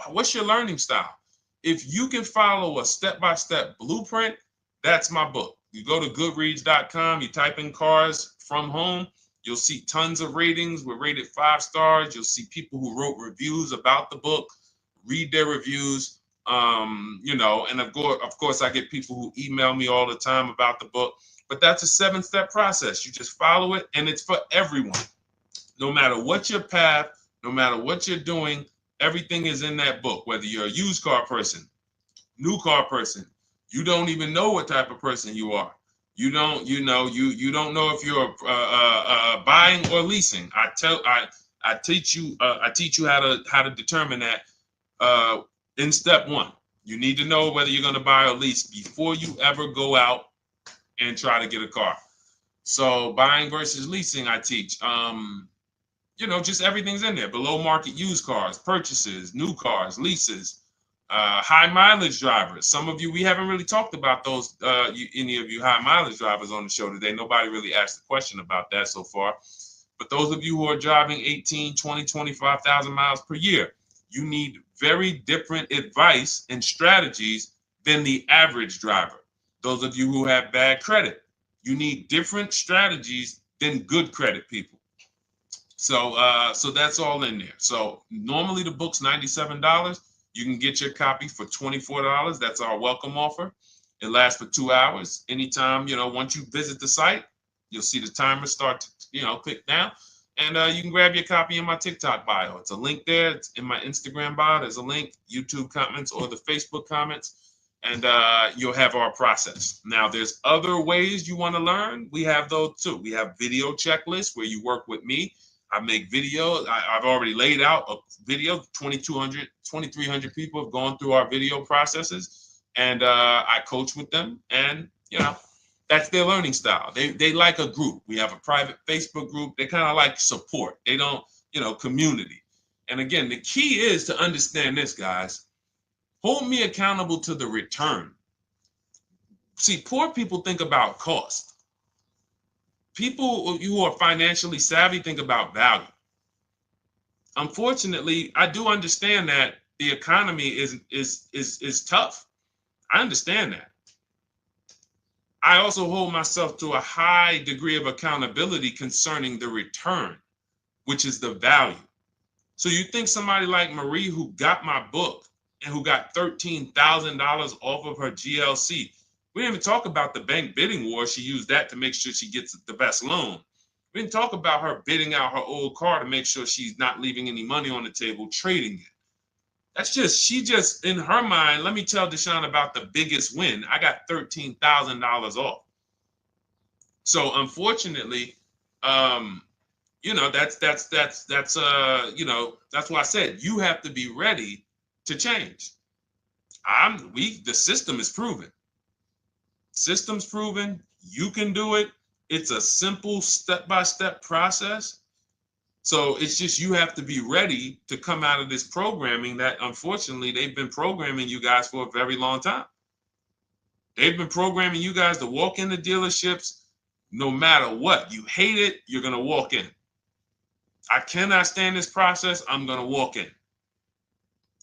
what's your learning style? If you can follow a step-by-step blueprint, that's my book. You go to goodreads.com, you type in cars from home, you'll see tons of ratings. We're rated 5 stars. You'll see people who wrote reviews about the book, read their reviews. And of course, I get people who email me all the time about the book. But that's a 7-step process. You just follow it, and it's for everyone. No matter what your path, no matter what you're doing, everything is in that book. Whether you're a used car person, new car person, you don't even know what type of person you are. You don't know if you're buying or leasing. I teach you how to determine that in step 1. You need to know whether you're going to buy or lease before you ever go out and try to get a car. So buying versus leasing, I teach. Just everything's in there. Below market used cars, purchases, new cars, leases, high mileage drivers. Some of you, we haven't really talked about those, any of you high mileage drivers on the show today. Nobody really asked a question about that so far. But those of you who are driving 18, 20, 25,000 miles per year, you need very different advice and strategies than the average driver. Those of you who have bad credit, you need different strategies than good credit people. So that's all in there. So normally the book's $97. You can get your copy for $24. That's our welcome offer. It lasts for 2 hours. Anytime, once you visit the site, you'll see the timer start to, click down. And you can grab your copy in my TikTok bio. It's a link there. It's in my Instagram bio. There's a link, YouTube comments or the Facebook comments. And you'll have our process. Now, there's other ways you want to learn. We have those too. We have video checklists where you work with me. I make videos. I've already laid out a video. 2,300 people have gone through our video processes, and I coach with them. And that's their learning style. They like a group. We have a private Facebook group. They kind of like support. They don't, community. And again, the key is to understand this, guys. Hold me accountable to the return. See, poor people think about cost. People who are financially savvy think about value. Unfortunately, I do understand that the economy is tough. I understand that. I also hold myself to a high degree of accountability concerning the return, which is the value. So you think somebody like Marie, who got my book and who got $13,000 off of her GLC, we didn't even talk about the bank bidding war. She used that to make sure she gets the best loan. We didn't talk about her bidding out her old car to make sure she's not leaving any money on the table, trading it. She just, in her mind, let me tell Deshone about the biggest win. I got $13,000 off. So unfortunately, that's why I said you have to be ready to change. The system is proven. System's proven. You can do it. It's a simple step-by-step process. So it's just you have to be ready to come out of this programming that unfortunately they've been programming you guys for a very long time. They've been programming you guys to walk into dealerships no matter what. You hate it, you're going to walk in. I cannot stand this process, I'm going to walk in.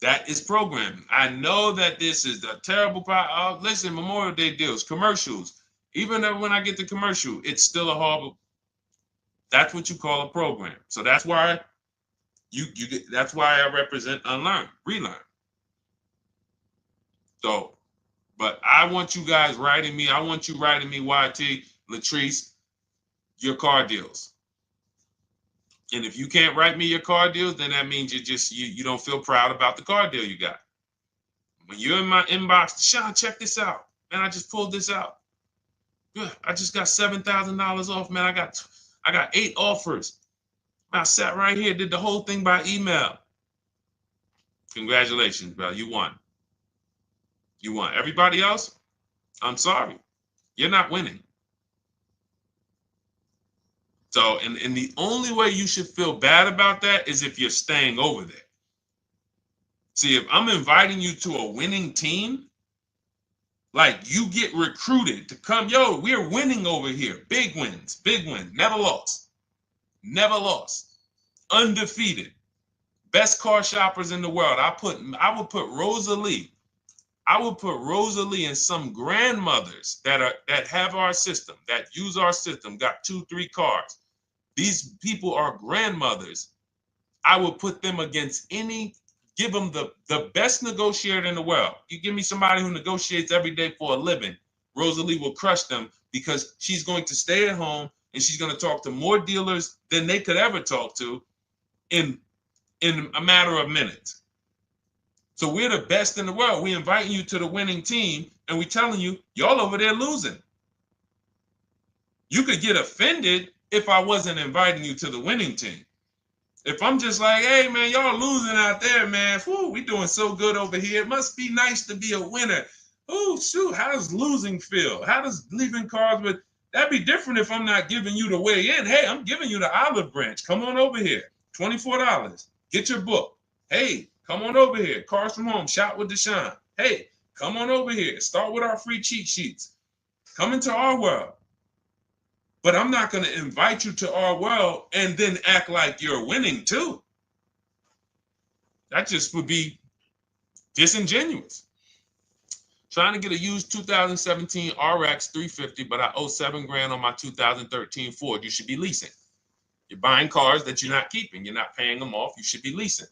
That is programming. I know that this is the terrible part. Listen, Memorial Day deals, commercials. Even when I get the commercial, it's still a horrible. That's what you call a program. So that's why that's why I represent unlearn, relearn. So, but I want you guys writing me. I want you writing me, YT, Latrice, your car deals. And if you can't write me your car deals, then that means you don't feel proud about the car deal you got. When you're in my inbox, Deshone, check this out. Man, I just pulled this out. Good. I just got $7,000 off, man. I got 8 offers. I sat right here, did the whole thing by email. Congratulations, bro. You won. You won. Everybody else, I'm sorry. You're not winning. So, and the only way you should feel bad about that is if you're staying over there. See, if I'm inviting you to a winning team, like you get recruited to come, yo, we're winning over here. Big wins, never lost. Never lost. Undefeated. Best car shoppers in the world. I would put Rosalie I would put Rosalie and some grandmothers that have our system, that use our system, got 2-3 cars. These people are grandmothers. I would put them against give them the best negotiator in the world. You give me somebody who negotiates every day for a living, Rosalie will crush them because she's going to stay at home and she's going to talk to more dealers than they could ever talk to in a matter of minutes. So we're the best in the world. We inviting you to the winning team and we telling you, y'all over there losing. You could get offended if I wasn't inviting you to the winning team. If I'm just like, hey, man, y'all losing out there, man. Whew, we doing so good over here. It must be nice to be a winner. Oh, shoot, how does losing feel? How does leaving cars with... That'd be different if I'm not giving you the way in. Hey, I'm giving you the olive branch. Come on over here. $24. Get your book. Hey, come on over here. Cars from Home. Shop with Deshone. Hey, come on over here. Start with our free cheat sheets. Come into our world. But I'm not going to invite you to our world and then act like you're winning too. That just would be disingenuous. Trying to get a used 2017 RX 350, but I owe $7,000 on my 2013 Ford. You should be leasing. You're buying cars that you're not keeping. You're not paying them off. You should be leasing.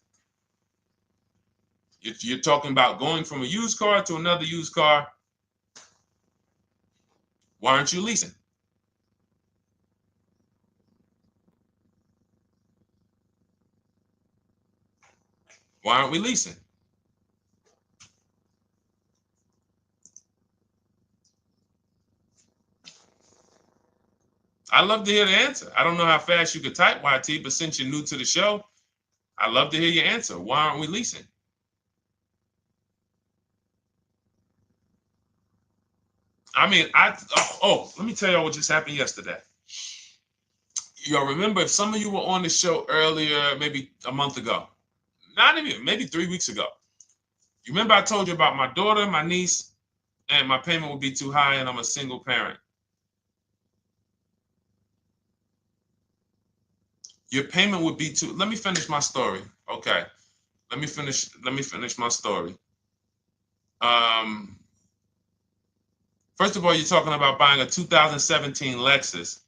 You're talking about going from a used car to another used car. Why aren't you leasing? Why aren't we leasing? I'd love to hear the answer. I don't know how fast you could type, YT, but since you're new to the show, I'd love to hear your answer. Why aren't we leasing? I mean, let me tell y'all what just happened yesterday. Y'all remember, if some of you were on the show earlier, maybe a month ago, not even, maybe 3 weeks ago, you remember I told you about my daughter, my niece, and my payment would be too high and I'm a single parent. Your payment would be too... Let me finish my story. Okay. Let me finish my story. First of all, you're talking about buying a 2017 Lexus.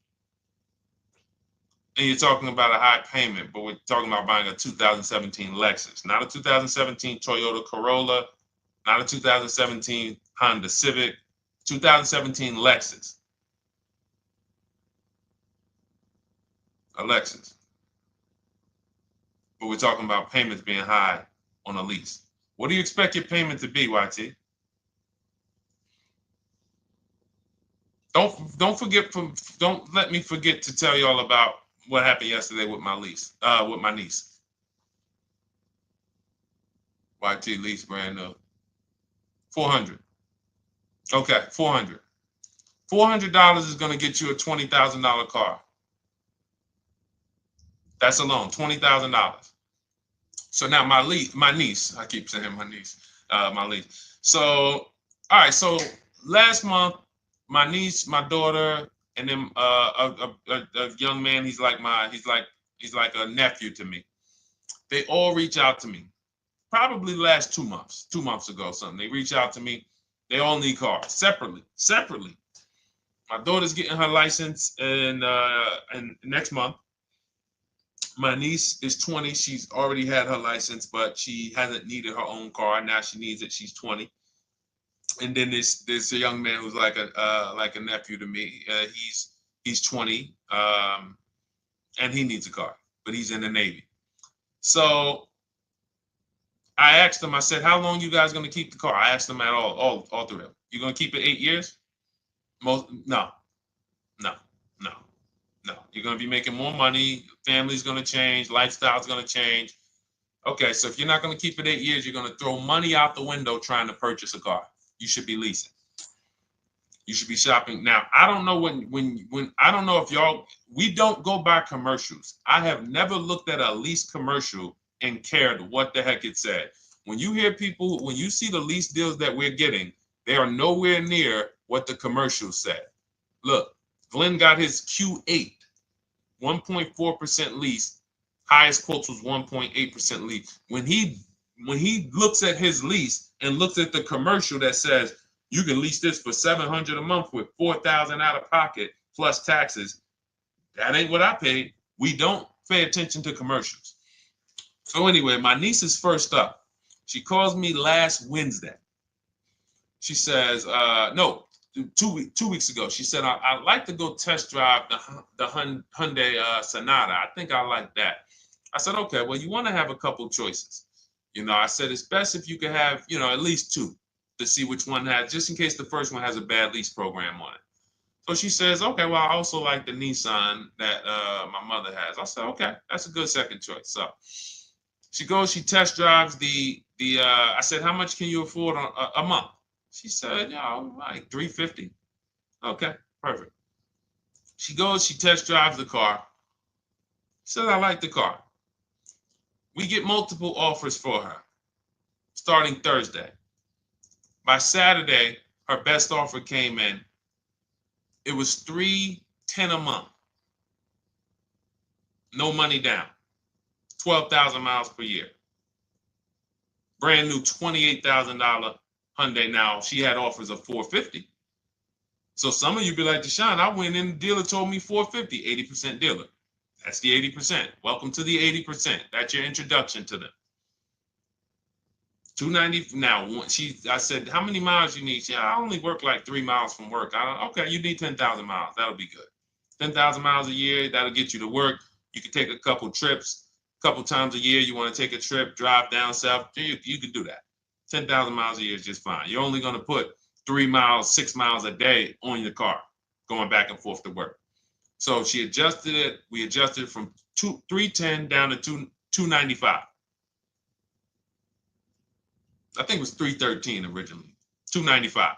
And you're talking about a high payment, but we're talking about buying a 2017 Lexus, not a 2017 Toyota Corolla, not a 2017 Honda Civic, 2017 Lexus. A Lexus. But we're talking about payments being high on a lease. What do you expect your payment to be, YT? Don't let me forget to tell y'all about what happened yesterday with my niece. YT lease brand new. 400. Okay, 400. $400 is going to get you a $20,000 car. That's alone, $20,000. So now my niece, I keep saying my niece, my lease. So, all right, so last month, my niece, my daughter, and then a young man, he's like a nephew to me. They all reach out to me. Probably the last 2 months, 2 months ago, something. They reach out to me. They all need cars separately. My daughter's getting her license in next month. My niece is 20. She's already had her license, but she hasn't needed her own car. Now she needs it. She's 20. And then there's a young man who's like a nephew to me. He's 20, and he needs a car, but he's in the Navy. So I asked him. I said, "How long you guys gonna keep the car?" I asked them at all three of them. You gonna keep it 8 years? No. You're gonna be making more money. Family's gonna change. Lifestyle's gonna change. Okay, so if you're not gonna keep it 8 years, you're gonna throw money out the window trying to purchase a car. You should be leasing. You should be shopping. Now, I don't know when I don't know if we don't go by commercials. I have never looked at a lease commercial and cared what the heck it said. When you see the lease deals that we're getting, they are nowhere near what the commercial said. Look, Glenn got his Q8, 1.4% lease. Highest quotes was 1.8% lease. When he when he looks at his lease and looks at the commercial that says you can lease this for $700 a month with $4,000 out of pocket plus taxes, that ain't what I paid. We don't pay attention to commercials. So anyway, my niece is first up. She calls me last Wednesday. She says, no, 2 weeks ago. She said, I'd like to go test drive the Hyundai Sonata. I think I like that. I said, okay, well, you want to have a couple choices. I said, it's best if you could have, at least two to see which one has, just in case the first one has a bad lease program on it. So she says, okay, well, I also like the Nissan that my mother has. I said, okay, that's a good second choice. So she goes, she test drives I said, how much can you afford a month? She said, like $350. Okay, perfect. She goes, she test drives the car. She said, I like the car. We get multiple offers for her starting Thursday. By Saturday, her best offer came in. It was $310 a month. No money down. 12,000 miles per year. Brand new $28,000 Hyundai. Now, she had offers of $450. So some of you be like, Deshone, I went in, the dealer told me $450, 80% dealer. That's the 80%. Welcome to the 80%. That's your introduction to them. $290. Now, I said, how many miles you need? I only work like 3 miles from work. Okay, you need 10,000 miles. That'll be good. 10,000 miles a year, that'll get you to work. You can take a couple trips, a couple times a year. You want to take a trip, drive down south. You can do that. 10,000 miles a year is just fine. You're only going to put 3 miles, 6 miles a day on your car, going back and forth to work. So she adjusted it. We adjusted it from $310 down to $295. I think it was $313 originally. $295.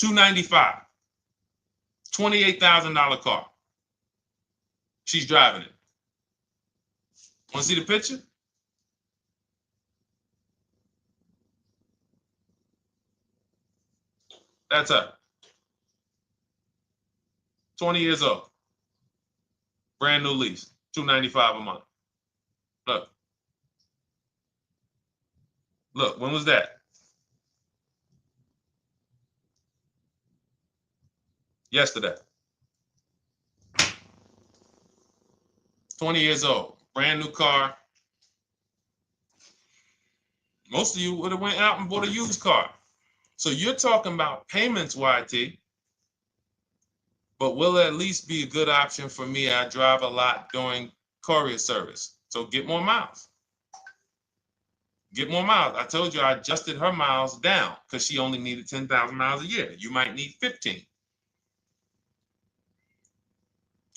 $295. $28,000 car. She's driving it. Want to see the picture? That's her. 20 years old. Brand new lease. $295 a month. Look. Look, when was that? Yesterday. 20 years old. Brand new car. Most of you would have went out and bought a used car. So you're talking about payments, YT. But will it at least be a good option for me? I drive a lot during courier service. So get more miles. Get more miles. I told you I adjusted her miles down because she only needed 10,000 miles a year. You might need 15.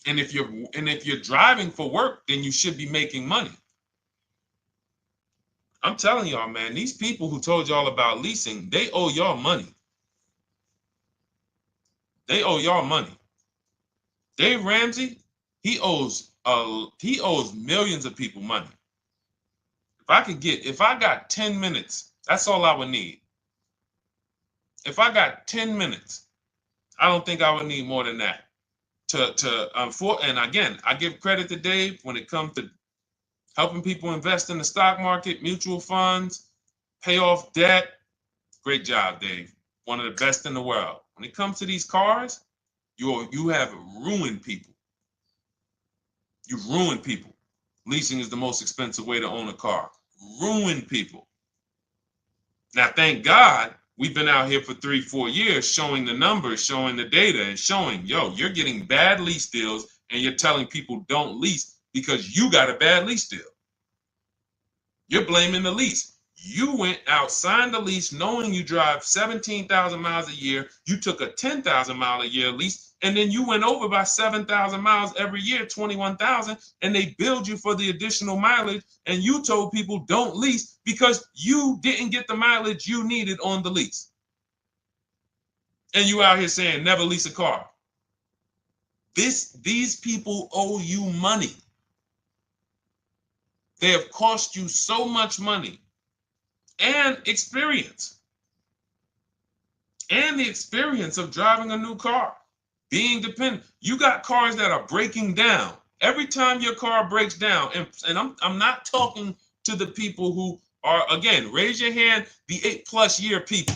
And if you're driving for work, then you should be making money. I'm telling y'all, man, these people who told y'all about leasing, they owe y'all money. They owe y'all money. Dave Ramsey, he owes millions of people money. If I got 10 minutes, that's all I would need. If I got 10 minutes, I don't think I would need more than that. And again, I give credit to Dave when it comes to helping people invest in the stock market, mutual funds, pay off debt. Great job, Dave. One of the best in the world. When it comes to these cars, you have ruined people. You've ruined people. Leasing is the most expensive way to own a car. Ruined people. Now, thank God, we've been out here for 3-4 years showing the numbers, showing the data, and showing, you're getting bad lease deals, and you're telling people don't lease because you got a bad lease deal. You're blaming the lease. You went out, signed the lease, knowing you drive 17,000 miles a year. You took a 10,000 mile a year lease, and then you went over by 7,000 miles every year, 21,000, and they billed you for the additional mileage, and you told people don't lease because you didn't get the mileage you needed on the lease. And you out here saying never lease a car. These people owe you money. They have cost you so much money and experience. And the experience of driving a new car, being dependent. You got cars that are breaking down. Every time your car breaks down, and I'm not talking to the people who Or again, raise your hand, the 8+ year people.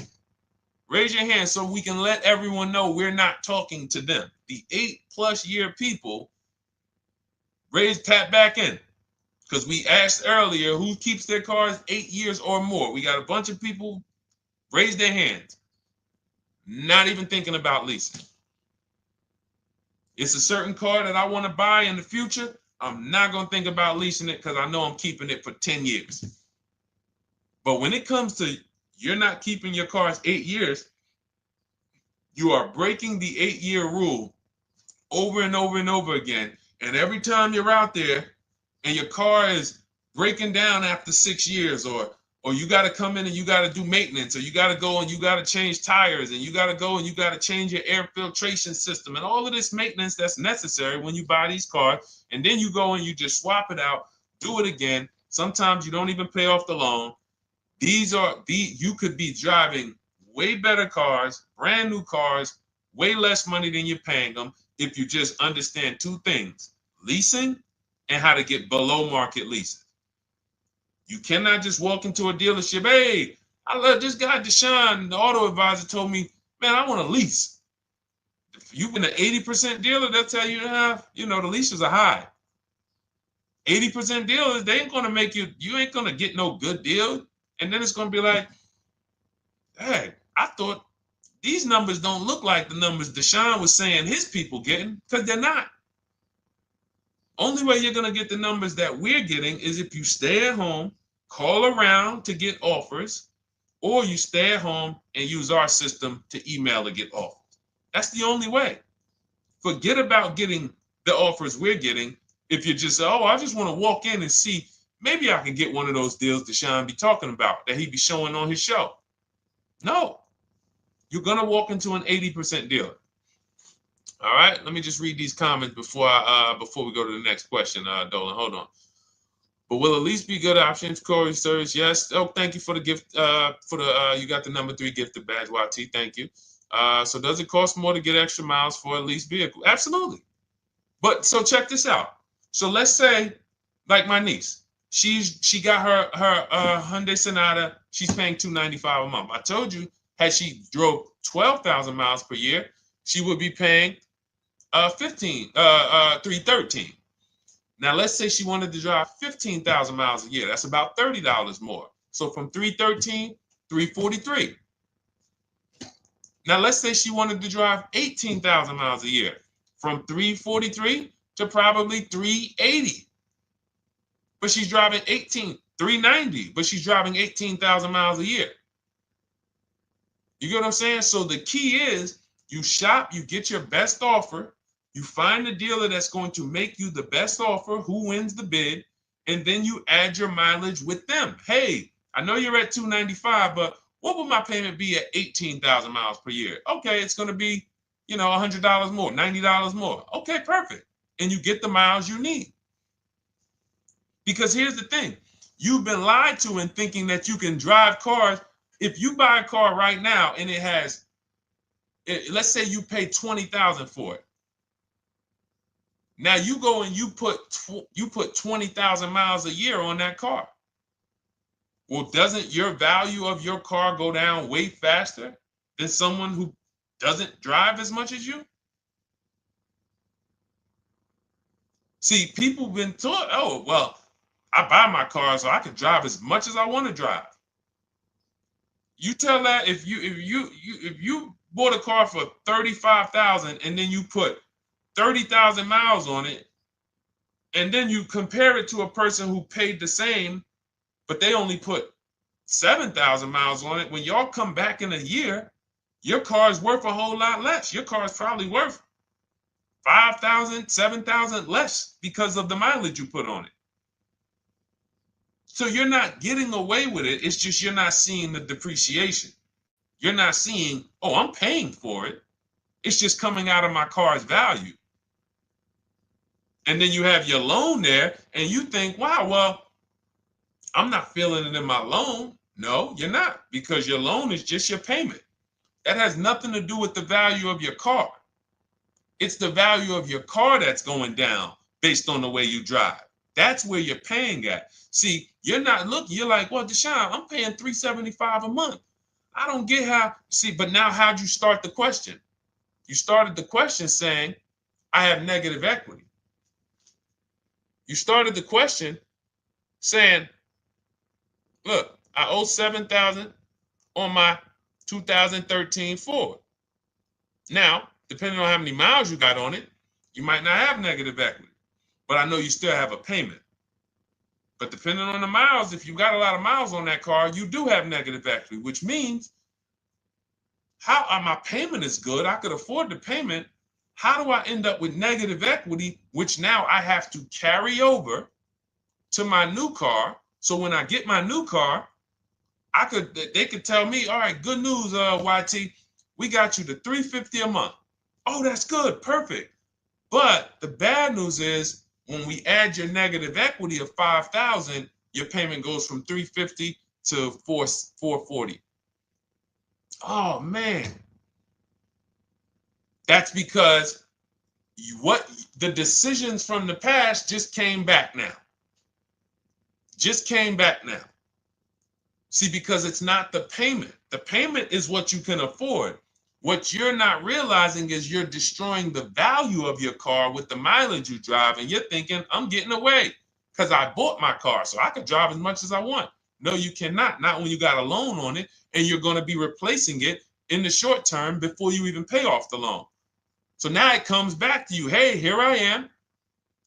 Raise your hand so we can let everyone know we're not talking to them. The 8+ year people, tap back in. Because we asked earlier who keeps their cars 8 years or more. We got a bunch of people raise their hands. Not even thinking about leasing. It's a certain car that I want to buy in the future. I'm not going to think about leasing it because I know I'm keeping it for 10 years. But when it comes to you're not keeping your cars 8 years, you are breaking the 8-year rule over and over and over again. And every time you're out there and your car is breaking down after 6 years, or you got to come in and you got to do maintenance, or you got to go and you got to change tires, and you got to go and you got to change your air filtration system, and all of this maintenance that's necessary when you buy these cars, and then you go and you just swap it out, do it again. Sometimes you don't even pay off the loan. You could be driving way better cars, brand new cars, way less money than you're paying them if you just understand 2 things: leasing and how to get below market leases. You cannot just walk into a dealership. Hey, I love this guy, Deshone, the auto advisor, told me, man, I want a lease. If you've been an 80% dealer, they'll tell you, the leases are high. 80% dealers, they ain't going to make you ain't going to get no good deal. And then it's going to be like, hey, I thought these numbers don't look like the numbers Deshone was saying his people getting, because they're not. Only way you're going to get the numbers that we're getting is if you stay at home, call around to get offers, or you stay at home and use our system to email to get offers. That's the only way. Forget about getting the offers we're getting. If you just say, oh, I just want to walk in and see, maybe I can get one of those deals Deshone be talking about that he be showing on his show. No, you're going to walk into an 80% dealer. All right, let me just read these comments before we go to the next question, Dolan. Hold on. But will at least be good options, Corey Sturge? Yes. Oh, thank you for the gift. You got the number 3 gifted badge, YT. Thank you. So does it cost more to get extra miles for a leased vehicle? Absolutely. But so check this out. So let's say, like my niece, she got her Hyundai Sonata. She's paying $295 a month. I told you, had she drove 12,000 miles per year, she would be paying $313. Now let's say she wanted to drive 15,000 miles a year. That's about $30 more. So from $313, $343. Now let's say she wanted to drive 18,000 miles a year. From $343 to probably $380. But she's driving $390, but she's driving 18,000 miles a year. You get what I'm saying? So the key is you shop, you get your best offer, you find the dealer that's going to make you the best offer, who wins the bid, and then you add your mileage with them. Hey, I know you're at $295, but what would my payment be at 18,000 miles per year? Okay, it's going to be, $100 more, $90 more. Okay, perfect. And you get the miles you need. Because here's the thing. You've been lied to in thinking that you can drive cars. If you buy a car right now and it has, let's say you pay $20,000 for it. Now you go and you put 20,000 miles a year on that car. Well, doesn't your value of your car go down way faster than someone who doesn't drive as much as you? See, people have been taught, oh, well, I buy my car so I can drive as much as I want to drive. You tell that if you bought a car for $35,000 and then you put 30,000 miles on it, and then you compare it to a person who paid the same, but they only put 7,000 miles on it. When y'all come back in a year, your car is worth a whole lot less. Your car is probably worth 5,000, 7,000 less because of the mileage you put on it. So you're not getting away with it. It's just you're not seeing the depreciation. You're not seeing, oh, I'm paying for it. It's just coming out of my car's value. And then you have your loan there and you think, wow, well, I'm not feeling it in my loan. No, you're not, because your loan is just your payment. That has nothing to do with the value of your car. It's the value of your car that's going down based on the way you drive. That's where you're paying at. See, you're not looking, you're like, well, Deshone, I'm paying $375 a month. I don't get how, see, but now how'd you start the question? You started the question saying, I have negative equity. You started the question saying, look, I owe $7,000 on my 2013 Ford. Now, depending on how many miles you got on it, you might not have negative equity, but I know you still have a payment. But depending on the miles, if you got a lot of miles on that car, you do have negative equity, which means my payment is good. I could afford the payment. How do I end up with negative equity, which now I have to carry over to my new car? So when I get my new car, they could tell me, all right, good news, YT, we got you to $350 a month. Oh, that's good, perfect. But the bad news is when we add your negative equity of $5,000, your payment goes from $350 to $440. Oh man, that's because the decisions from the past just came back now. Just came back now. See, because it's not the payment. The payment is what you can afford. What you're not realizing is you're destroying the value of your car with the mileage you drive, and you're thinking, I'm getting away because I bought my car so I could drive as much as I want. No, you cannot. Not when you got a loan on it, and you're going to be replacing it in the short term before you even pay off the loan. So now it comes back to you. Hey, here I am.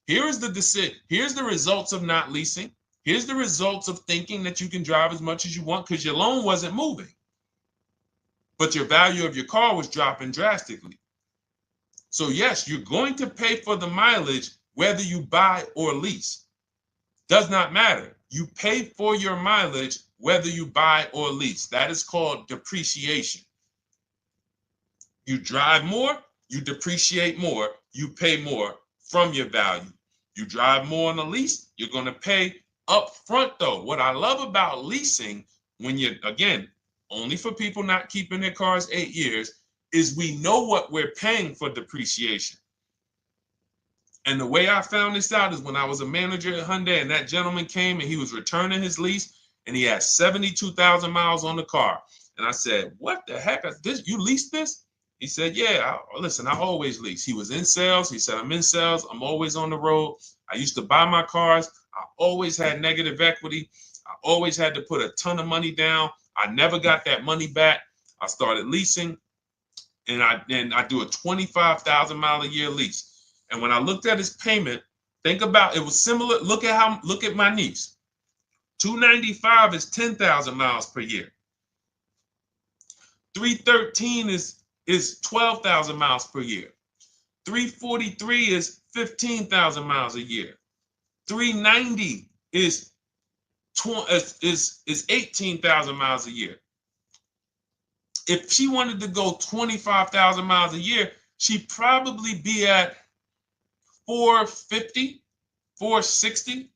Here is the decision. Here's the results of not leasing. Here's the results of thinking that you can drive as much as you want because your loan wasn't moving. But your value of your car was dropping drastically. So yes, you're going to pay for the mileage whether you buy or lease. Does not matter. You pay for your mileage whether you buy or lease. That is called depreciation. You drive more, you depreciate more, you pay more from your value. You drive more on a lease, you're going to pay up front though. What I love about leasing, when you're, again, only for people not keeping their cars 8 years, is we know what we're paying for depreciation. And the way I found this out is when I was a manager at Hyundai and that gentleman came and he was returning his lease and he had 72,000 miles on the car. And I said, what the heck is this? You leased this? He said, yeah, listen, I always lease. He was in sales. He said, I'm in sales. I'm always on the road. I used to buy my cars. I always had negative equity. I always had to put a ton of money down. I never got that money back. I started leasing, and I do a 25,000 mile a year lease. And when I looked at his payment, think about it was similar. Look at my niece. 295 is 10,000 miles per year. 313 is 12,000 miles per year. 343 is 15,000 miles a year. 390 is 18,000 miles a year. If she wanted to go 25,000 miles a year, she'd probably be at 450, 460.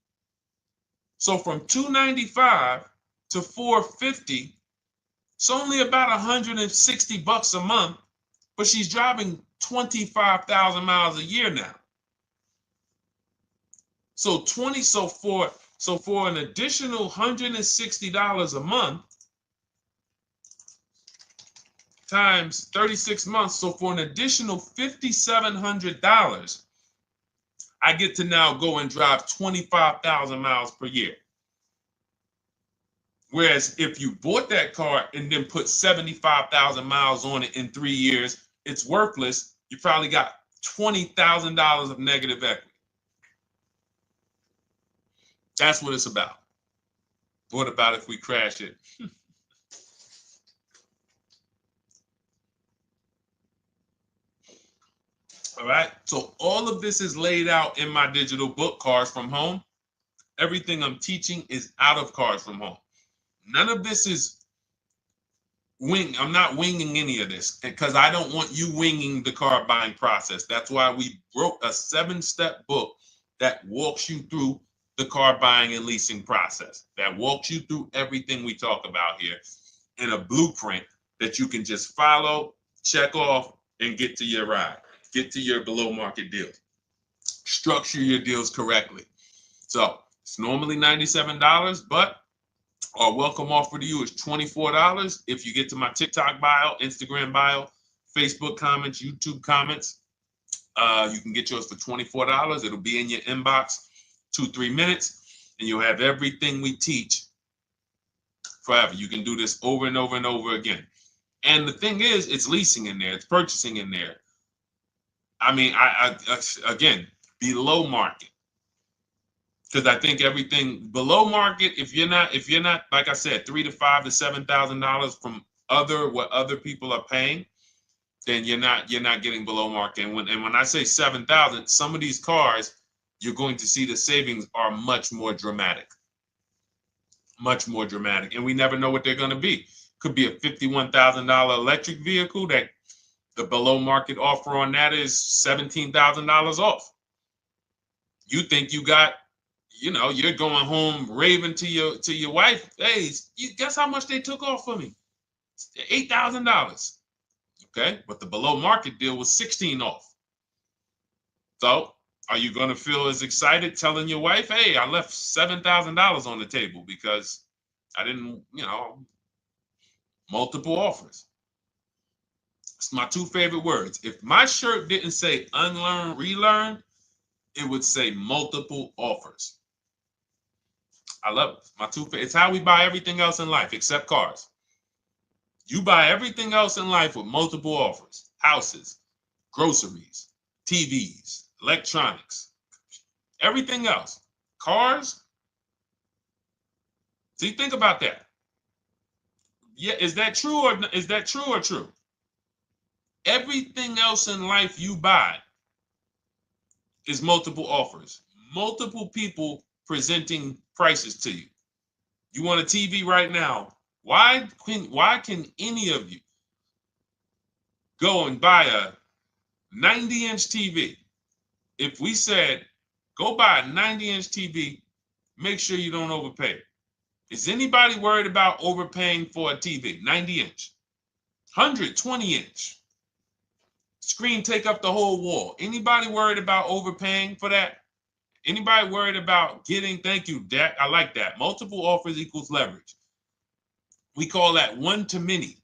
So from 295 to 450, it's only about 160 bucks a month, but she's driving 25,000 miles a year now. So for an additional $160 a month times 36 months, so for an additional $5,700, I get to now go and drive 25,000 miles per year. Whereas if you bought that car and then put 75,000 miles on it in 3 years, it's worthless. You probably got $20,000 of negative equity. That's what it's about. What about if we crash it? All right. So all of this is laid out in my digital book, Cars from Home. Everything I'm teaching is out of Cars from Home. None of this is I'm not winging any of this because I don't want you winging the car buying process. That's why we wrote a 7-step book that walks you through the car buying and leasing process, that walks you through everything we talk about here in a blueprint that you can just follow, check off, and get to your ride, get to your below market deal. Structure your deals correctly. So it's normally $97, but our welcome offer to you is $24 if you get to my TikTok bio, Instagram bio, Facebook comments, YouTube comments. You can get yours for $24. It'll be in your inbox 2-3 minutes, and you'll have everything we teach forever. You can do this over and over and over again. And the thing is, it's leasing in there, it's purchasing in there. I mean, I again, below market. Because I think everything below market, if you're not, like I said, $3,000 to $5,000 to $7,000 from what other people are paying, then you're not getting below market. And when I say 7,000, some of these cars, you're going to see the savings are much more dramatic. Much more dramatic. And we never know what they're going to be. Could be a $51,000 electric vehicle that the below market offer on that is $17,000 off. You think you got, you're going home raving to your wife. Hey, you guess how much they took off for me? $8,000. Okay, but the below market deal was 16 off. So are you going to feel as excited telling your wife, hey, I left $7,000 on the table because I didn't, multiple offers. It's my two favorite words. If my shirt didn't say unlearn, relearn, it would say multiple offers. I love it. My two favorite. It's how we buy everything else in life except cars. You buy everything else in life with multiple offers. Houses, groceries, TVs, electronics, everything else. Cars. See, think about that. Yeah, is that true or true? Everything else in life you buy is multiple offers. Multiple people presenting prices to you. You want a TV right now. Why can any of you go and buy a 90-inch TV? If we said, go buy a 90-inch TV, make sure you don't overpay. Is anybody worried about overpaying for a TV? 90-inch, 120-inch. Screen take up the whole wall. Anybody worried about overpaying for that? Anybody worried about getting, thank you, Dak, I like that. Multiple offers equals leverage. We call that one-to-many.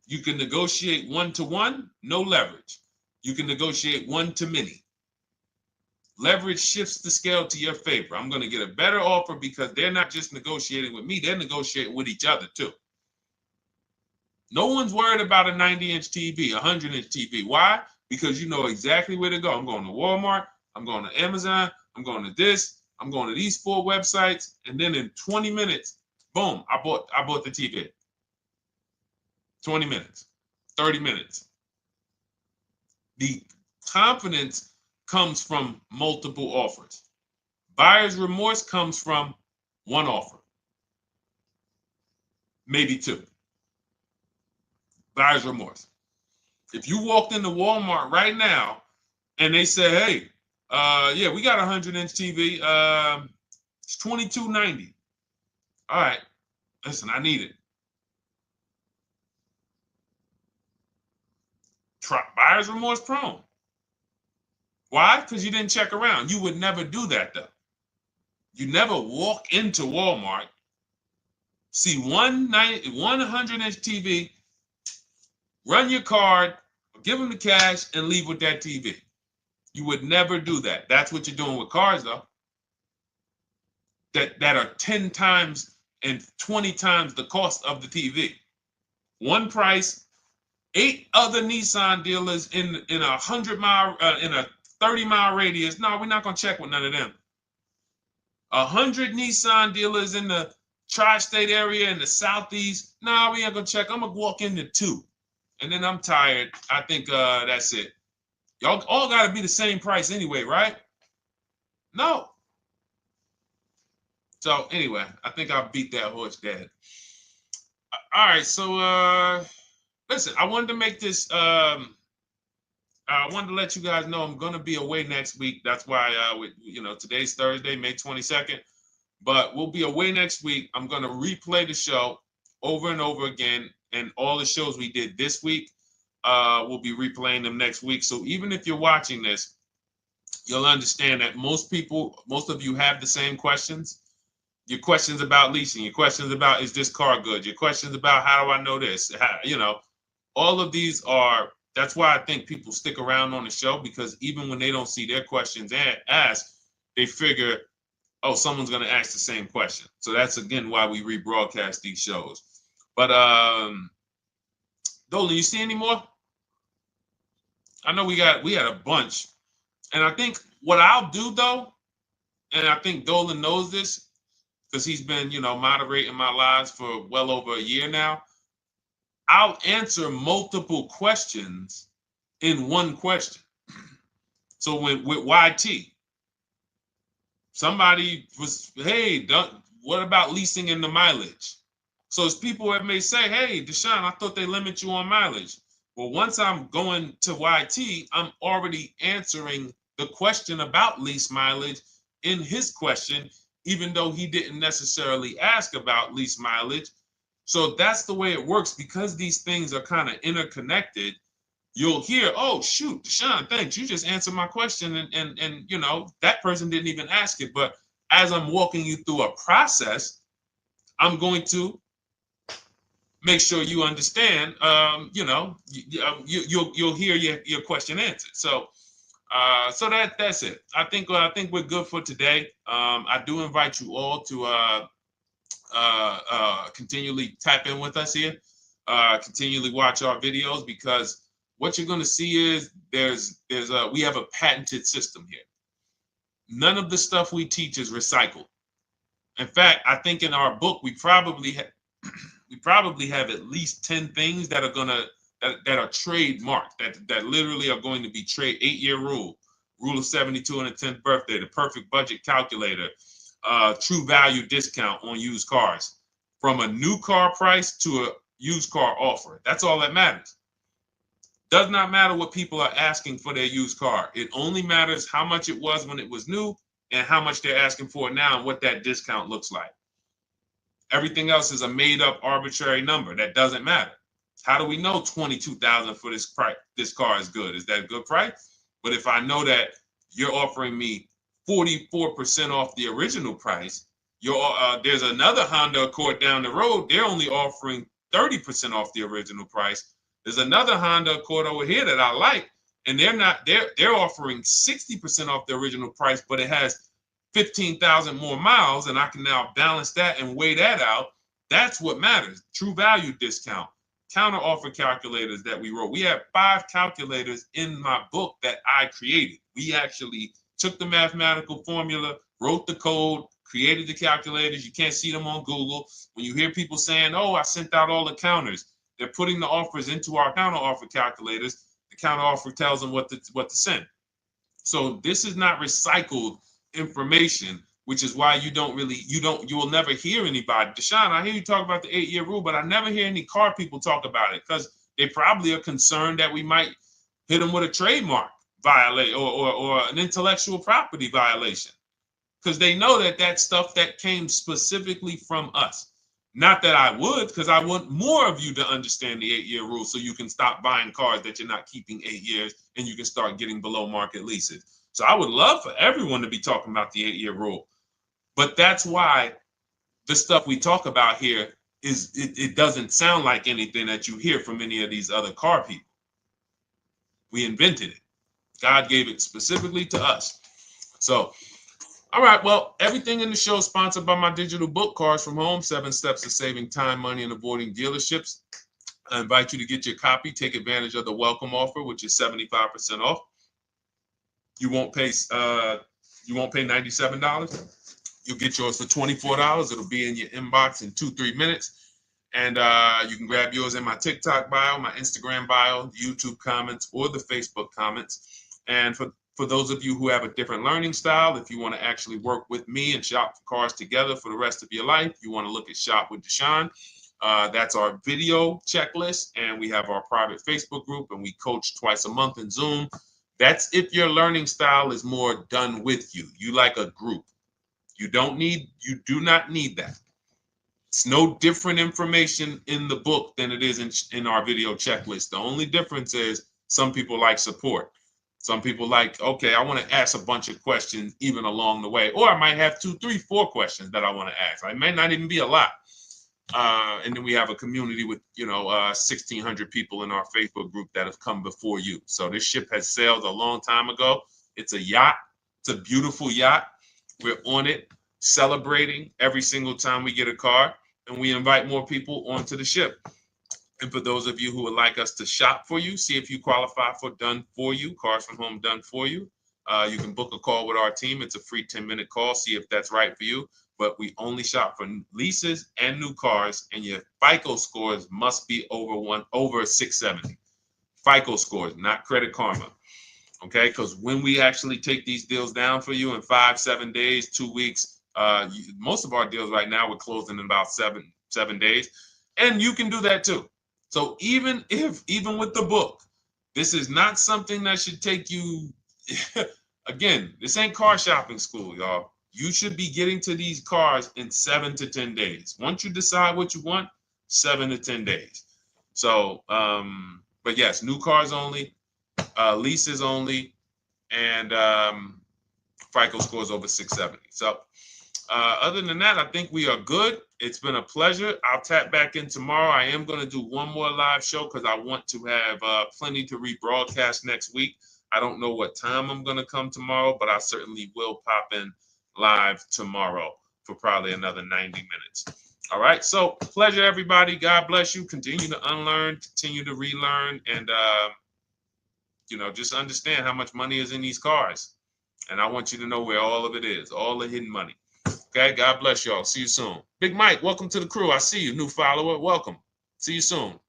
You can negotiate one-to-one, no leverage. You can negotiate one-to-many. Leverage shifts the scale to your favor. I'm going to get a better offer because they're not just negotiating with me, they're negotiating with each other too. No one's worried about a 90-inch TV, a 100-inch TV. Why? Because you know exactly where to go. I'm going to Walmart, I'm going to Amazon, I'm going to this, I'm going to these 4 websites, and then in 20 minutes, boom, I bought the TV. 20 minutes, 30 minutes. The confidence comes from multiple offers. Buyer's remorse comes from one offer, maybe 2. Buyer's remorse. If you walked into Walmart right now and they say, hey, yeah, we got a 100-inch TV. It's $22.90. All right, listen, I need it. Buyer's remorse prone. Why? Because you didn't check around. You would never do that, though. You never walk into Walmart, see one 100-inch TV, run your card, give them the cash, and leave with that TV. You would never do that. That's what you're doing with cars, though. That are 10 times and 20 times the cost of the TV. One price, 8 other Nissan dealers in a 100-mile, in a 30-mile radius. No, we're not gonna check with none of them. 100 Nissan dealers in the tri-state area in the southeast. No, we ain't gonna check. I'm gonna walk into 2, and then I'm tired. I think that's it. Y'all all gotta be the same price anyway, right? No. So anyway, I think I beat that horse dead. All right, so listen, I wanted to make this. I wanted to let you guys know I'm gonna be away next week. That's why, today's Thursday, May 22nd, but we'll be away next week. I'm gonna replay the show over and over again, and all the shows we did this week, we'll be replaying them next week. So even if you're watching this, you'll understand that most of you have the same questions. Your questions about leasing, your questions about, is this car good? Your questions about, how do I know this? All of these are, that's why I think people stick around on the show, because even when they don't see their questions asked, they figure, oh, someone's going to ask the same question. So that's, again, why we rebroadcast these shows. But Dolan, you see any more? I know we had a bunch. And I think what I'll do, though, and I think Dolan knows this because he's been, moderating my lives for well over a year now, I'll answer multiple questions in one question. So with YT, somebody was, hey, what about leasing in the mileage? So as people that may say, hey, Deshone, I thought they limit you on mileage. Well, once I'm going to YT, I'm already answering the question about lease mileage in his question, even though he didn't necessarily ask about lease mileage. So that's the way it works. Because these things are kind of interconnected, you'll hear, oh, shoot, Deshone, thanks. You just answered my question. And that person didn't even ask it. But as I'm walking you through a process, I'm going to make sure you understand, you'll hear your question answered. So that's it. I think we're good for today. I do invite you all to continually tap in with us here, continually watch our videos, because what you're going to see is we have a patented system here. None of the stuff we teach is recycled. In fact, I think in our book we probably have at least 10 things that are that are trademarked, that literally are going to be 8-year rule of 72 and a 10th birthday, the perfect budget calculator, true value discount on used cars, from a new car price to a used car offer. That's all that matters. Does not matter what people are asking for their used car. It only matters how much it was when it was new and how much they're asking for it now and what that discount looks like. Everything else is a made-up arbitrary number that doesn't matter. How do we know $22,000 for this price? This car is good. Is that a good price? But if I know that you're offering me 44% off the original price, there's another Honda Accord down the road. They're only offering 30% off the original price. There's another Honda Accord over here that I like, and they're offering 60% off the original price, but it has 15,000 more miles, and I can now balance that and weigh that out. That's what matters. True value discount, counter offer calculators that we wrote. We have 5 calculators in my book that I created. We actually took the mathematical formula, wrote the code, created the calculators. You can't see them on Google. When you hear people saying, oh, I sent out all the counters, they're putting the offers into our counter offer calculators. The counter offer tells them what to send. So this is not recycled information, which is why you will never hear anybody. Deshone, I hear you talk about the 8-year rule, but I never hear any car people talk about it, because they probably are concerned that we might hit them with a trademark violation or an intellectual property violation, because they know that that's stuff that came specifically from us. Not that I would, because I want more of you to understand the 8-year rule, so you can stop buying cars that you're not keeping 8 years and you can start getting below market leases. So I would love for everyone to be talking about the 8-year rule. But that's why the stuff we talk about here it doesn't sound like anything that you hear from any of these other car people. We invented it. God gave it specifically to us. So, all right, well, everything in the show is sponsored by my digital book, Cars from Home, 7 Steps to Saving Time, Money, and Avoiding Dealerships. I invite you to get your copy. Take advantage of the welcome offer, which is 75% off. You won't pay $97. You'll get yours for $24. It'll be in your inbox in 2-3 minutes. And you can grab yours in my TikTok bio, my Instagram bio, the YouTube comments, or the Facebook comments. And for those of you who have a different learning style, if you want to actually work with me and shop for cars together for the rest of your life, you want to look at Shop with Deshone. That's our video checklist. And we have our private Facebook group, and we coach twice a month in Zoom. That's if your learning style is more done with you. You like a group. You do not need that. It's no different information in the book than it is in our video checklist. The only difference is some people like support. Some people like, okay, I want to ask a bunch of questions even along the way, or I might have 2, 3, 4 questions that I want to ask. It may not even be a lot. And then we have a community with 1,600 people in our Facebook group that have come before you. So this ship has sailed a long time ago. It's a yacht. It's a beautiful yacht. We're on it, celebrating every single time we get a car, and we invite more people onto the ship. And for those of you who would like us to shop for you, see if you qualify for done for you, cars from home done for you. You can book a call with our team. It's a free 10-minute call. See if that's right for you. But we only shop for leases and new cars, and your FICO scores must be over 670. FICO scores, not Credit Karma. Okay, because when we actually take these deals down for you in 5, 7 days, 2 weeks, most of our deals right now we're closing in about seven days, and you can do that too. So even with the book, this is not something that should take you. Again, this ain't car shopping school, y'all. You should be getting to these cars in 7 to 10 days. Once you decide what you want, 7 to 10 days. So, but yes, new cars only, leases only, and FICO scores over 670. So other than that, I think we are good. It's been a pleasure. I'll tap back in tomorrow. I am going to do one more live show because I want to have plenty to rebroadcast next week. I don't know what time I'm going to come tomorrow, but I certainly will pop in live tomorrow for probably another 90 minutes. All right. So pleasure, everybody. God bless you. Continue to unlearn, continue to relearn, and just understand how much money is in these cars. And I want you to know where all of it is, all the hidden money. Okay, God bless y'all. See you soon. Big Mike, welcome to the crew. I see you, new follower. Welcome. See you soon.